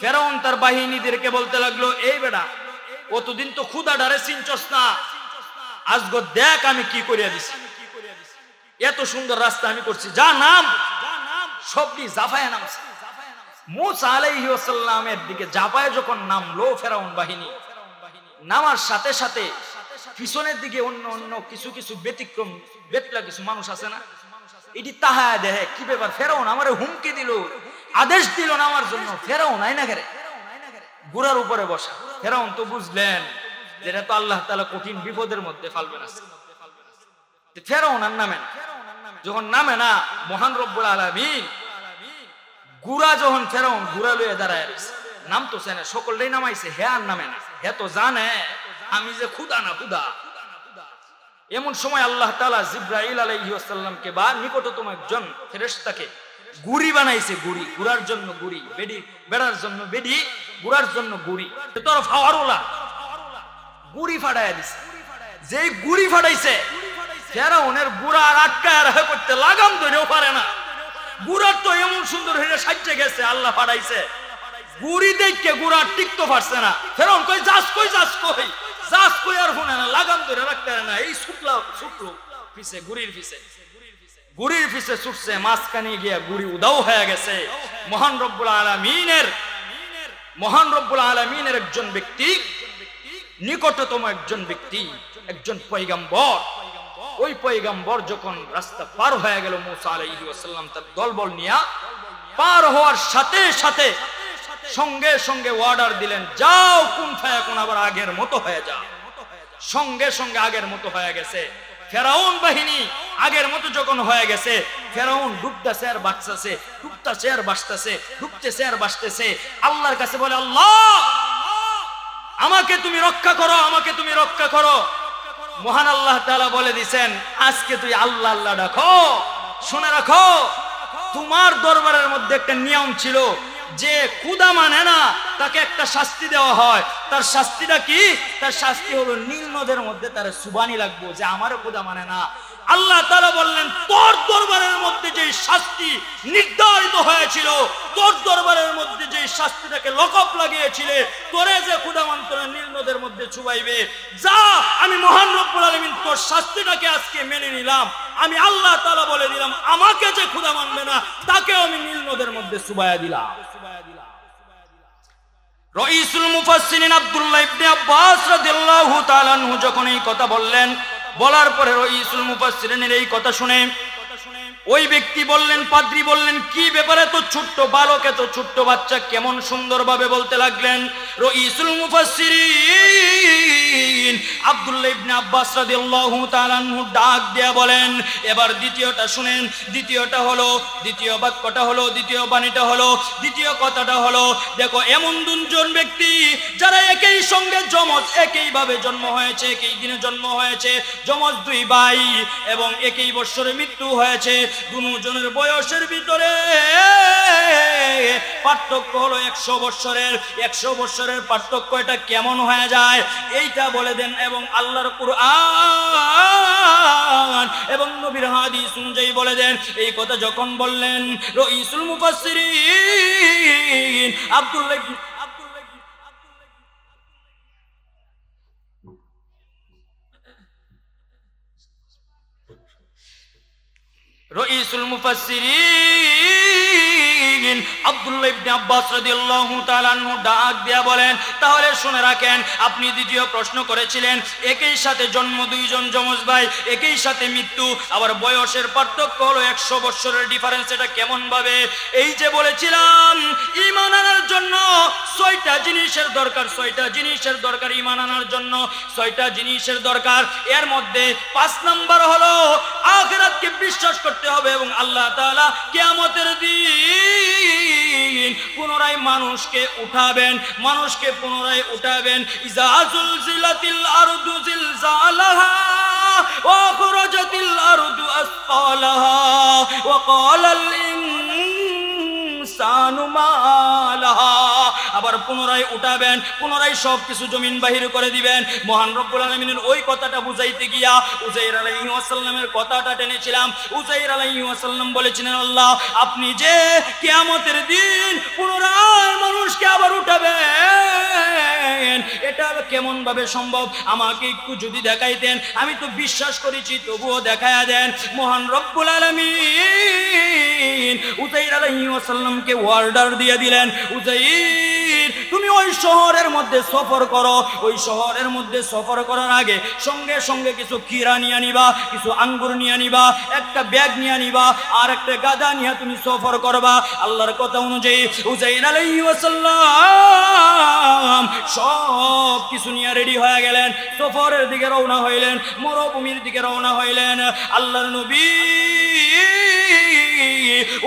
ফেরাউন তার বাহিনীদেরকে বলতে লাগলো, এই বেটা, অতদিন তো ক্ষুধা ডারে চিনছস না, আজগো দেখ আমি কি করিয়া দিছি। এত সুন্দর রাস্তা আমি করছি, যা নাম। সবটি জাফায় নামছে। মুসা আলাইহিস সালামের দিকে জাফায় যখন নামলো ফেরাউন বাহিনী, নামার সাথে সাথে পিছনের দিকে অন্য অন্য কিছু কিছু ব্যতিক্রম বেতলা কিছু মানুষ আছে না, এটি তাহায় দেখে কি ব্যাপার, ফেরাউন আমারে হুমকি দিল, আদেশ দিল নামার জন্য। ফেরাউন আইনা ঘেরে গুড়ার উপরে বসা। ফেরাউন তো বুঝলেন যেটা তো আল্লাহ তাআলা কঠিন বিপদের মধ্যে ফালবেন আছে। ফেরাউন আর নামে না। যখন নামে না, মহান রব্বুল আলামিন গুড়া যখন ফেরাউন গুড়া লইয়া দাঁড়ায় নাম তো চেনে, সকলটাই নামাইছে, হে আর নামে না। হে তো জানে আমি যে খুদা না খুদা। এমন সময় আল্লাহ তাআলা জিবরাইল আলাইহিস সালামকে বা নিকটতম একজন ফেরেশতাকে গুড়ি বানাইছে। গুড়ি, গুড়ার জন্য গুড়ি, বেডি বেড়ার জন্য বেডি, গুড়ার জন্য গুড়ি। তোর ফাওয়ারওয়ালা গুড়ি ফাটাইয়া দিছে। যেই গুড়ি ফাটাইছে, ফেরাউনের গুড়া আর আটকায় রাখা করতে লাগাম ধরেও পারে না। গুড়ার তো এমন সুন্দর হয়ে সাজতে গেছে, আল্লাহ ফাটাইছে। গুড়ি দেখে গুড়া টিকতে পারছে না। ফেরাউন কই যাস, কই যাস, কই যাস, কই আর শুনে না, লাগাম ধরে রাখতে না। এই শুকলো পিছে, গুড়ির পিছে, গুড়ির পিছে ছুটছে। মাঝখানে গিয়া গুড়ি উদাও হয়ে গেছে। মহান রব্বুল আলামিনের একজন ব্যক্তি, নিকটতম একজন ব্যক্তি, একজন পয়গম্বর, ওই পয়গম্বর যখন রাস্তা পার হয়ে গেল, মুসা আলাইহিস সালাম তার দলবল নিয়ে পার হওয়ার সাথে সাথে সঙ্গে সঙ্গে অর্ডার দিলেন, যাও কোন ফায়াকুন আবার আগের মতো হয়ে যাও। সঙ্গে সঙ্গে আগের মতো হয়ে গেছে। ফেরাউন বাহিনী আগের মতো যখন হয়ে গেছে, ফেরাউন ডুবতেছে আর বাঁচতেছে, ডুবতেছে আর বাঁচতেছে, ডুবতেছে আর বাঁচতেছে। আল্লাহর কাছে বলে, আল্লাহ আমাকে তুমি রক্ষা করো, আমাকে তুমি রক্ষা করো। মহান আল্লাহ তাআলা বলে দিছেন, আজকে তুই আল্লাহ আল্লাহ ডাকো। শুনে রাখো, তোমার দরবারের মধ্যে একটা নিয়ম ছিল, যে ক্ষুধা মানে না তাকে একটা শাস্তি দেওয়া হয়। তার শাস্তিটা কি? তার শাস্তি হলো নীল নদের মধ্যে তার সুবানি লাগবো, যে আমারও ক্ষুধা মানে না। আল্লাহ তাআলা বললেন, তোর দরবারের মধ্যে যে শাস্তি নির্ধারিত হয়েছিল, তোর দরবারের মধ্যে যে শাস্তিটাকে লকব লাগিয়েছিলে, তোরে যে ক্ষুধা মানত না নীল নদের মধ্যে চুবাইবে, যা আমি মহান রব্বুল আলামিন তোর শাস্তিটাকে আজকে মেনে নিলাম। আমি আল্লাহ তাআলা বলে দিলাম, আমাকে যে ক্ষুধা মানবে না তাকেও আমি নীল নদের মধ্যে চুবাইয়া দিলাম। রাইসুল মুফাসসিরিন আব্দুল্লাহ ইবনে আব্বাস রাদিয়াল্লাহু তাআলা আনহু যখন এই কথা বললেন, বলার পরে রাইসুল মুফাসসিরিনের এই কথা শুনে ওই ব্যক্তি বললেন, পাদ্রী বললেন, কি ব্যাপারে তো ছোট্ট বালক, এত ছোট্ট বাচ্চা কেমন সুন্দরভাবে বলতে লাগলেন। রাইসুল মুফাসসিরিন আব্দুল্লাহ ইবনে আব্বাস রাদিয়াল্লাহু তাআলা আনহু ডাক দেয়া বলেন, এবার দ্বিতীয়টা শুনেন। দ্বিতীয়টা হলো, দ্বিতীয় বাক্যটা হলো, দ্বিতীয় বাণীটা হলো, দ্বিতীয় কথাটা হলো, দেখো এমন দুজন ব্যক্তি যারা একই সঙ্গে যমজ, একইভাবে জন্ম হয়েছে, একই দিনে জন্ম হয়েছে, যমজ দুই ভাই, এবং একই বৎসরে মৃত্যু হয়েছে। দুজনের বয়সের ভিতরে পার্থক্য হলো 100 বৎসরের। 100 বৎসরের পার্থক্য, এটা কেমন হয়ে যায় এইটা বলে দেন। এবং আল্লাহর কুরআন এবং নবীর হাদিস অনুযায়ী বলে দেন। এই কথা যখন বললেন, রাইসুল মুফাসসিরিন আব্দুল্লাহ রাইসুল মুফাসসিরিন আব্দুল্লাহ ইবনে আব্বাস রাদিয়াল্লাহু তাআলা আনহু ডাক দেয়া বলেন, তাহলে শুনে রাখেন, আপনি দ্বিতীয় প্রশ্ন করেছিলেন, একই সাথে জন্ম দুইজন যমজ ভাই, একই সাথে মৃত্যু, আবার বয়সের পার্থক্য হলো 100 বছরের ডিফারেন্স, এটা কেমন ভাবে? এই যে বলেছিলাম, ঈমান আনার জন্য 6টা জিনিসের দরকার, 6টা জিনিসের দরকার ঈমান আনার জন্য, 6টা জিনিসের দরকার। এর মধ্যে 5 নাম্বার হলো আখিরাতকে বিশ্বাস করতে হবে, এবং আল্লাহ তাআলা কিয়ামতের দিন পুনরায় মানুষকে উঠাবেন, মানুষকে পুনরায় উঠাবেন। ইজা যুলজিলাতিল আরদু জিলজালাহা ওয়া আখরাজাতিল আরদু আসকালাহা ওয়া ক্বালাল ইনসানু মা লাহা। আবার পুনরায় উঠাবেন, পুনরায় সবকিছু জমিন বাহির করে দিবেন। মহান রব্বুল আলামিনের ওই কথাটা বুঝাইতে গিয়া উযাইর আলাইহিস সালামের কথাটা টেনেছিলাম। উযাইর আলাইহিস সালাম বলেছিলেন, আল্লাহ আপনি যে কিয়ামতের দিন পুনরায় মানুষকে আবার উঠাবেন, এটা কেমন ভাবে সম্ভব? আমাকে একটু যদি দেখাইতেন, আমি তো বিশ্বাস করেছি, তবুও দেখায়া দেন। মহান রব্বুল আলামিন উযাইর আলাইহিস সালামকে অর্ডার দিয়ে দিলেন, উযাইর তুমি ওই শহরের মধ্যে সফর করো। ওই শহরের মধ্যে সফর করার আগে সঙ্গে সঙ্গে কিছু ক্ষীরা নিয়ে নিবা, কিছু আঙ্গুর নিয়ে নিবা, একটা ব্যাগ নিয়ে নিবা, আর একটা গাদা নিয়ে তুমি সফর করবা। আল্লাহর কথা অনুযায়ী উযাইর আলাইহিস সালাম সব কিছু নিয়ে রেডি হয়ে গেলেন, সফরের দিকে রওনা হইলেন, মরুভূমির দিকে রওনা হইলেন। আল্লাহর নবী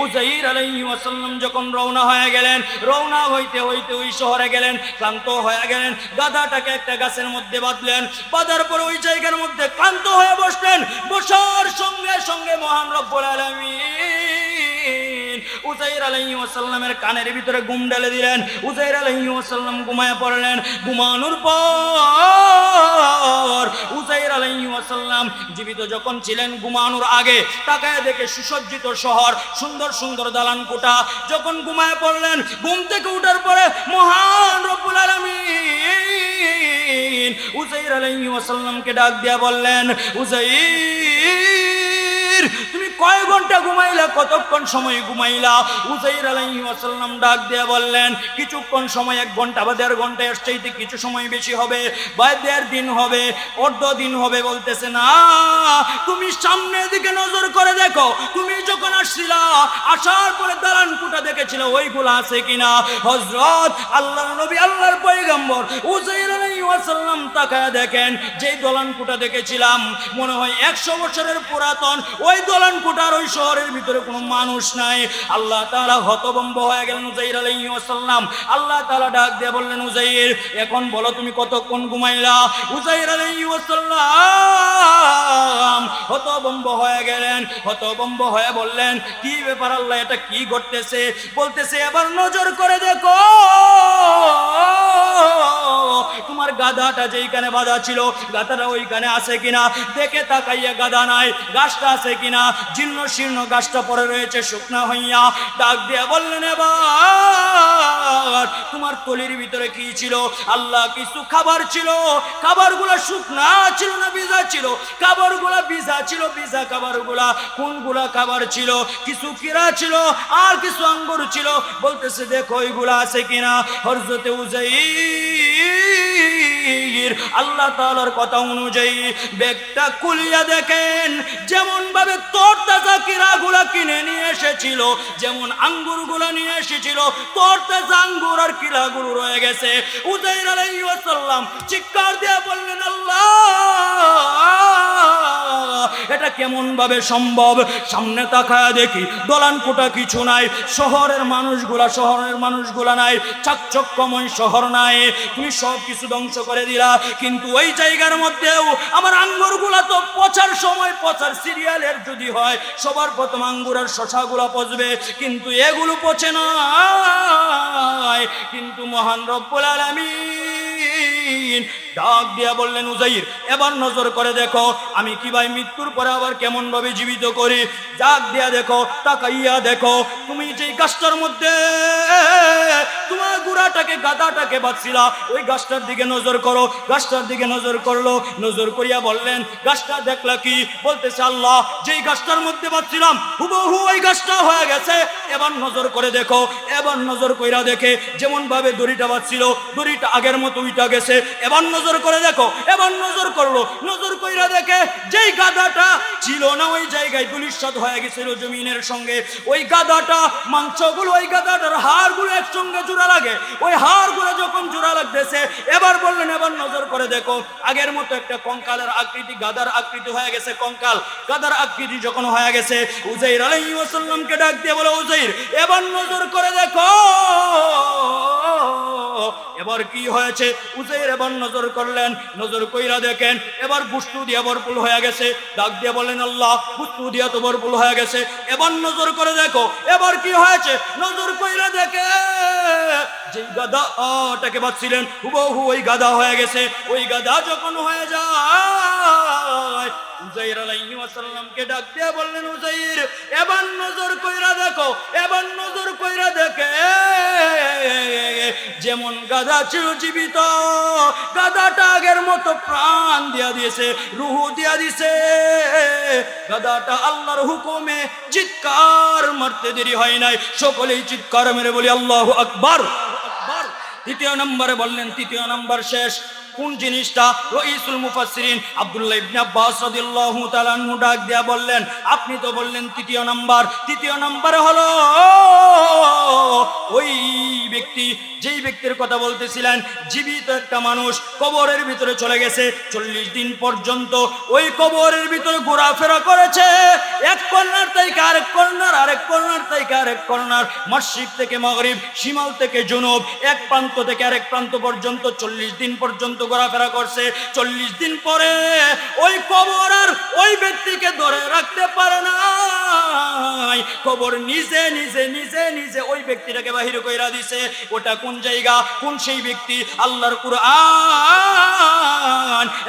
উযাইর আলাইহিস সালাম যখন রওনা হয়ে গেলেন, রওনা হইতে হইতে ওই শহরে গেলেন, ক্লান্ত হয়ে গেলেন, গাধাটাকে একটা গাছের মধ্যে বাঁধলেন, বাঁধার পরে ওই জায়গার মধ্যে ক্লান্ত হয়ে বসলেন। বসার সঙ্গে সঙ্গে মহান রব্বুল আলামিন উযাইর আলাইহিস সালামের কানের ভিতরে ঘুম ঢেলে দিলেন। উযাইর আলাইহিস সালাম ঘুমায় পড়লেন। ঘুমানোর পর উযাইর আলাইহিস সালাম জীবিত যখন ছিলেন, ঘুমানোর আগে তাকায় দেখে সুসজ্জিত শহর, সুন্দর সুন্দর দালান কোঠা। যখন ঘুমায় পড়লেন, ঘুম থেকে উঠার পরে মহান রব্বুল আলামিন উযাইর আলাইহিস সালামকে ডাক দিয়া বললেন, উযাইর তুমি কয় ঘন্টা ঘুমাইলা, কতক্ষণ সময় ঘুমাইলা? উযাইর আলাইহিস সালাম ডাক দিয়া বললেন, কিছুক্ষণ সময়, 1 ঘন্টা বা 1.5 ঘন্টা, এর চাইতে কিছু সময় বেশি হবে, বা 1.5 দিন হবে, অর্ধ দিন হবে। বলতেছে না, তুমি সামনের দিকে নজর করে দেখো, তুমি যখন আসছিলা, আসার পরে দালান কোঠা দেখেছিল, ওইগুলো আছে কিনা? হযরত আল্লাহর নবী, আল্লাহর পয়গম্বর উযাইর আলাইহিস সালাম তাকায়া দেখেন, যে দালান কোঠা দেখেছিলাম মনে হয় 100 বছরের পুরাতন, ওই দালান কোঠার ওই শহরের ভিতরে কোনো মানুষ নাই। আল্লাহ তাআলা হতভম্ব হয়ে গেলেন উযাইর আলাইহিস সালাম। আল্লাহ তাআলা ডাক দিয়ে বললেন, উযাইর এখন বলো তুমি কতক্ষণ ঘুমাইলা? উযাইর আলাইহিস সালাম হতভম্ব হয়ে গেলেন, হতভম্ব হয়ে বললেন, কি ব্যাপার আল্লাহ, এটা কি ঘটতেছে? বলতেছে, এবার নজর করে দেখো, তোমার গাধাটা যেইখানে বাঁধা ছিল, গাধাটা ওইখানে আছে কিনা? দেখে তাকাইয়া গাধা নাই, গাছটা আছে কিনা? জীর্ণ শীর্ণ গাছটা পড়ে রয়েছে শুকনা হইয়া। ডাক দিয়ে বললেন, এবার তোমার তলির ভিতরে কি ছিল? আল্লাহ কিছু খাবার ছিল, খাবারগুলো শুকনা ছিল না ভিজা ছিল? খাবারগুলো ভিজা ছিল। ভিজা খাবারগুলা কোনগুলা খাবার ছিল? কিছু কিরা ছিল আর কিছু আঙ্গুর ছিল। বলতেছে, দেখো ওইগুলা আছে কিনা? হযরতে উযাইর আল্লাহ তাআলার কথা অনুযায়ী ব্যাগটা খুলিয়া দেখেন যেমন ভাবে তরতাজা কিরাগুলা কিনে নিয়ে এসেছিল, যেমন আঙ্গুরগুলা নিয়ে এসেছিল, তরতাজা আঙ্গুর আর কিরাগুলো রয়ে গেছে। উযাইর আলাইহিস সালাম চিৎকার দিয়ে বললেন, আল্লাহ এটা কেমন ভাবে সম্ভব? সামনে তাকায়া দেখি দলান কোটা কিছু নাই, শহরের মানুষগুলা নাই, চাকচক্যময় শহর নাই, তুমি সব কিছু ধ্বংস করে দিলা। কিন্তু ওই জায়গার মধ্যেও আমার আঙ্গুরগুলা তো পচার সময়, পচার সিরিয়ালের যদি হয় সবার প্রথম আঙ্গুর আর শশাগুলা পচবে, কিন্তু এগুলো পচে না। কিন্তু মহান রব্বুল আলামিন ডাক দিয়া বললেন, উযাইর এবার নজর করে দেখো আমি কি ভাই মৃত্যুর পরে আবার কেমন ভাবে জীবিত করি। ডাক দিয়া দেখো, তাকাইয়া দেখো, তুমি যে গাছটার মধ্যে তোমার গুড়াটাকে গাদাটাকে বাঁধছিলা ওই গাছটার দিকে নজর করো। গাছটার দিকে নজর করলো, নজর করিয়া বললেন, গাছটা দেখলা কি? বলতেছে, আল্লাহ যেই গাছটার মধ্যে বাঁধছিলাম হুবহু ওই গাছটা হয়ে গেছে। এবার নজর করে দেখো, এবার নজর কইরা দেখে যেমন ভাবে দড়িটা বাঁধছিল দড়িটা আগের মতো উইটা গেছে। এবার নজর করে দেখো, এবার নজর করলো, নজর কইরা দেখে যেই গাদাটা ছিল না ওই জায়গায় দুলিশাত হয়ে গেছিল জমিনের সঙ্গে। ওই গাদাটা মাংসগুলো, ওই গাদাটার হাড়গুলো একসঙ্গে জোড়া লাগে, ওই হাড়গুলো যখন জোড়া লাগতেছে এবার বললেন, এবার নজর করে দেখো আগের মতো একটা কঙ্কালের আকৃতি, গাদার আকৃতি হয়ে গেছে, কঙ্কাল গাদার আকৃতি যখন হয়ে গেছে, উযাইর আলাইহিস সালামকে ডাক দিয়ে বলে, উযাইর এবার নজর করে দেখো এবার কি হয়েছে। উযাইর এবার নজর করলেন, নজর কইরা দেখেন এবার বস্তু দিয়া ভরপুর হয়ে গেছে। ডাক দিয়ে বলেন, আল্লাহ বস্তু দিয়া তো ভরপুর হয়ে গেছে, এবার নজর করে দেখো এবার কি হয়েছে। নজর কইরা দেখে যেই গাদাটাকে বাঁধছিলেন হুবহু ওই গাদা হয়ে গেছে। ওই গাদা যখন হয়ে যায় উযাইর আলাইহিস সালামকে ডাক দিয়ে বললেন, উযাইর এবার নজর কইরা দেখো, এবার নজর কইরা দেখে যেমন গাদা ছিল জীবিত, গাদাটা আগের মতো প্রাণ দিয়া দিয়েছে, রূহ দিয়া দিয়েছে। গাদাটা আল্লাহর হুকুমে চিৎকার মারতে দেরি হয় নাই, সকলেই চিৎকার মেরে বলি আল্লাহু আকবার। তৃতীয় নম্বরে বললেন, তৃতীয় নম্বর শেষ কোন জিনিসটা? রাইসুল মুফাসসিরিন আব্দুল্লাহ ইবনে আব্বাস রাদিয়াল্লাহু তাআলা আনহু ডাক দিয়া বললেন, আপনি তো বললেন তৃতীয় নাম্বার, তৃতীয় নাম্বার হলো ওই ব্যক্তি, যেই ব্যক্তির কথা বলতেছিলেন জীবিত একটা মানুষ কবরের ভিতরে চলে গেছে, 40 দিন পর্যন্ত ওই কবরের ভিতরে ঘোরাফেরা করেছে, এক কর্নার থেকে আরেক কর্নার, আরেক কর্নার থেকে আরেক কর্নার, মাশরিক থেকে মাগরিব, শিমাল থেকে জুনুব, এক প্রান্ত থেকে আরেক প্রান্ত পর্যন্ত 40 দিন পর্যন্ত ঘোরাফেরা করছে। 40 দিন পরে ওই কবর আর ওই ব্যক্তিকে ধরে রাখতে পারে না, কবর নিজে নিজে নিজে নিজে ওই ব্যক্তিটাকে বাহির কইরা দিছে। ওটা কোন জায়গা, কোন সেই ব্যক্তি? আল্লাহর কুরআন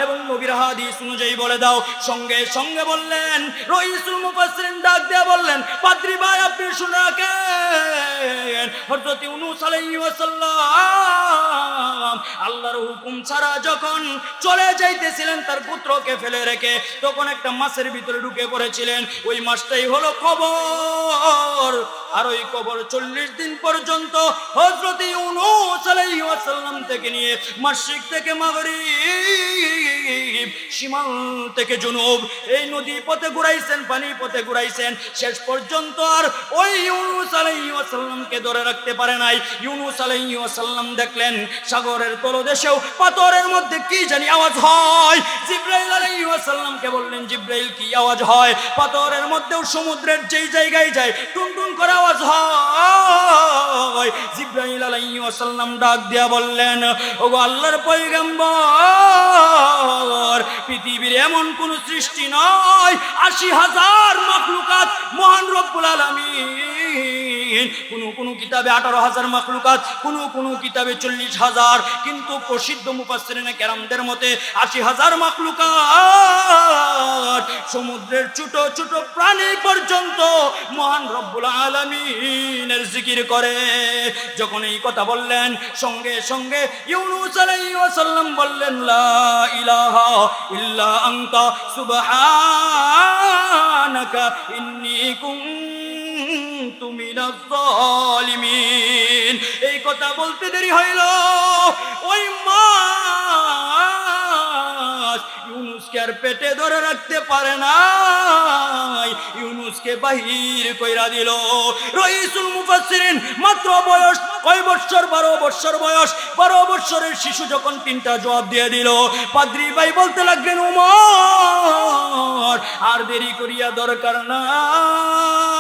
এবং নবীর হাদিস অনুযায়ী বলে দাও। সঙ্গে সঙ্গে বললেন, রাইসুল মুফাসসিরিন ডাক দিয়ে বললেন, পাদ্রী ভাই আপনি শুনে রাখেন, হযরত ইউনূস আলাইহিস সালাম আল্লাহর হুকুম ছাড়া যখন চলে যাইতেছিলেন তার পুত্রকে ফেলে রেখে, তখন একটা মাছের ভিতরে ঢুকে পড়েছিলেন। ওই মাছটাই হলো কবর। আর ওই কবর 40 দিন পর্যন্ত হযরত ইউনূস আলাইহিস সালাম থেকে নিয়ে মাশরিক থেকে মাগরিব, শিমাল থেকে জুনুব, এই নদী পথে ঘুরাইছেন, পানি পথে ঘুরাইছেন, শেষ পর্যন্ত আর ওই ইউনূস আলাইহিস সালামকে ধরে রাখতে পারে নাই। ইউনূস আলাইহিস সালাম দেখলেন সাগরের তলদেশেও পাথরের মধ্যে কি জানি আওয়াজ হয়। জিবরাইল আলাইহিস সালামকে বললেন, জিবরাইল কি আওয়াজ হয়? পাথরের মধ্যেও সমুদ্রের যেই জায়গায় যায় টুনটুন করে আওয়াজ হয়। জিবরাইল আলাইহিস সালাম ডাক দিয়া বললেন, ওগো আল্লাহর পয়গম্বর, পৃথিবীর এমন কোন সৃষ্টি নয়, ৮০,০০০ মাখলুকাত মহান রব্বুল আলামিন, কোন কিতাবে ১৮,০০০ মাখলুকাত, কোন কিতাবে ৪০,০০০, কিন্তু প্রসিদ্ধ মুফাসসিরিনে কেরামদের মতে ৮০,০০০ মাখলুকাত, সমুদ্রের ছোট ছোট প্রাণী পর্যন্ত মহান রব্বুল আলামিনের জিকির করে। যখন এই কথা বললেন সঙ্গে সঙ্গে ইউনূস আলাইহিস সালাম বললেন, লা ইলাহা ইল্লা আনতা সুবহানাকা ইন্নী কুনতু মিনাজ জালিমিন। এই কথা বলতে দেরি হইল, ওই মাছ ইউনুসকে আর পেটে ধরে রাখতে পারে না, ইউনুসকে বাহির কইরা দিল। রাইসুল মুফাসসিরিন মাত্র বয়স কয় বছর? 12 বছর বয়স। 12 বছরের শিশু যখন 3টা জবাব দিয়ে দিল, পাদ্রী ভাই বলতে লাগলেন, ওমর আর দেরি করিয়া দরকার নাই,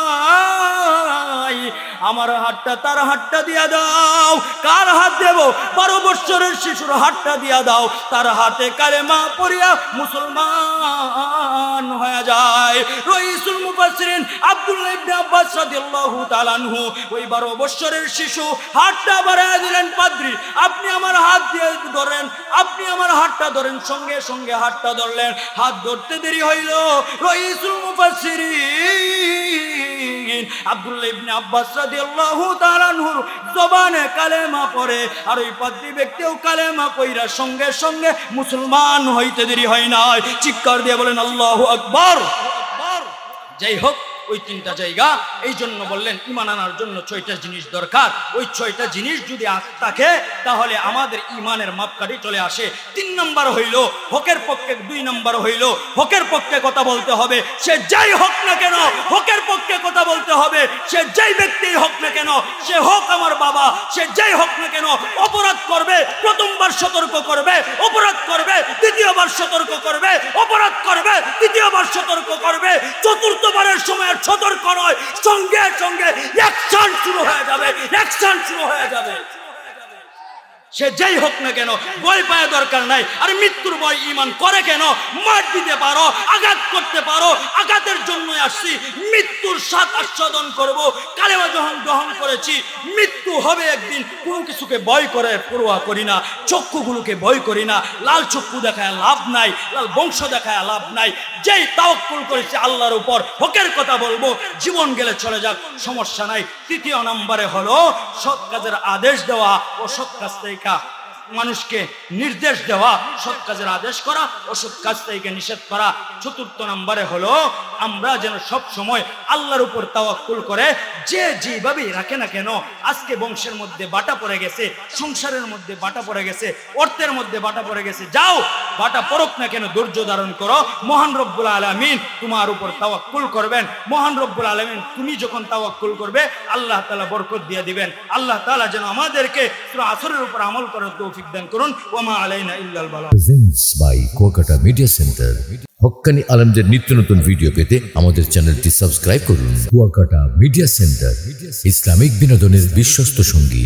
আমার হাতটা তার হাতটা দিয়া দাও। কার হাত দেব? 12 বছরের শিশুর হাতটা দিয়া দাও, তার হাতে কালেমা পড়িয়া মুসলমান হয়ে যায়। রাইসুল মুফাসসিরিন আব্দুল্লাহ ইবনে আব্বাস রাদিয়াল্লাহু তাআলা আনহু ওই 12 বছরের শিশু হাতটা বাড়ায় দিলেন, পাদ্রী আপনি আমার হাত দিয়ে ধরেন, আপনি আমার হাতটা ধরেন। সঙ্গে সঙ্গে হাতটা ধরলেন। হাত ধরতে দেরি হইল, রাইসুল মুফাসসিরিন আব্দুল্লাহ ইবনে আব্বাস রাদিয়াল্লাহু তাআলা আনহুর জবানে কালেমা পড়ে, আর ওই পাদ্রী ব্যক্তিও কালেমা কইরা সঙ্গে সঙ্গে মুসলমান হইতে দেরি হয় নাই। চিৎকার দিয়ে বলেন আল্লাহু আকবার। যাই হোক, ওই 3টা জায়গা এই জন্য বললেন ঈমান আনার জন্য 6টা জিনিস দরকার। ওই 6টা জিনিস যদি থাকে তাহলে আমাদের ঈমানের মাপকাঠি চলে আসে। 3 নাম্বার হইল হকের পক্ষে, 2 নাম্বার হইল হকের পক্ষে কথা বলতে হবে, সে যাই হোক না কেন হকের পক্ষে কথা বলতে হবে। সে যেই ব্যক্তি হোক না কেন, সে হোক আমার বাবা, সে যেই হোক না কেন, অপরাধ করবে প্রথমবার সতর্ক করবে, অপরাধ করবে দ্বিতীয়বার সতর্ক করবে, অপরাধ করবে তৃতীয়বার সতর্ক করবে, চতুর্থবারের সময় সতর্ক নয়, সঙ্গে সঙ্গে অ্যাকশন শুরু হয়ে যাবে, অ্যাকশন শুরু হয়ে যাবে। সে যেই হোক না কেন ভয় পাওয়া দরকার নাই। আর মৃত্যুর ভয় ঈমান করে কেন? মার দিতে পারো, আঘাত করতে পারো, আঘাতের জন্য আসছি, মৃত্যুর স্বাদ আস্বাদন করব। কালেমা যখন গ্রহণ করেছি, মৃত্যু হবে একদিন, কোনো কিছুকে ভয় করে পরোয়া করি না, চক্ষুগুলোকে ভয় করি না। লাল চক্ষু দেখায় লাভ নাই, লাল বংশ দেখায় লাভ নাই। যেই তাওয়াক্কুল করেছি আল্লাহর উপর, হকের কথা বলবো, জীবন গেলে চলে যাক, সমস্যা নাই। 3য় নম্বরে হলো সৎ কাজের আদেশ দেওয়া ও সৎ কাজ থেকে মানুষকে নির্দেশ দেওয়া, সৎ কাজের আদেশ করা, অসৎ কাজ থেকে নিষেধ করা। 4র্থ নম্বরে হলো আমরা যেন সব সময় আল্লাহর উপর তাওয়াক্কুল করে, যে যেভাবেই রাখে না কেন, আজকে বংশের মধ্যে বাটা পড়ে গেছে, সংসারের মধ্যে বাটা পড়ে গেছে, অর্থের মধ্যে বাটা পড়ে গেছে, যাও বাটা পড়ুক না কেন, ধৈর্য ধারণ করো। মহান রব্বুল আলামিন তোমার উপর তাওয়াক্কুল করবেন। মহান রব্বুল আলামিন তুমি যখন তাওয়াক্কুল করবে, আল্লাহ তাআলা বরকত দিয়ে দিবেন। আল্লাহ তাআলা যেন আমাদেরকে সূরা আসরের উপর আমল করার তৌফিক দান করুন। ওয়া মা আলাইনা ইল্লাল বালাগ। Presents by Kuakata media centre. হক্কানি আলেমদের নিত্য নতুন ভিডিও পেতে আমাদের চ্যানেলটি সাবস্ক্রাইব করুন। কুয়াকাটা মিডিয়া সেন্টার, ইসলামিক বিনোদনের বিশ্বস্ত সঙ্গী।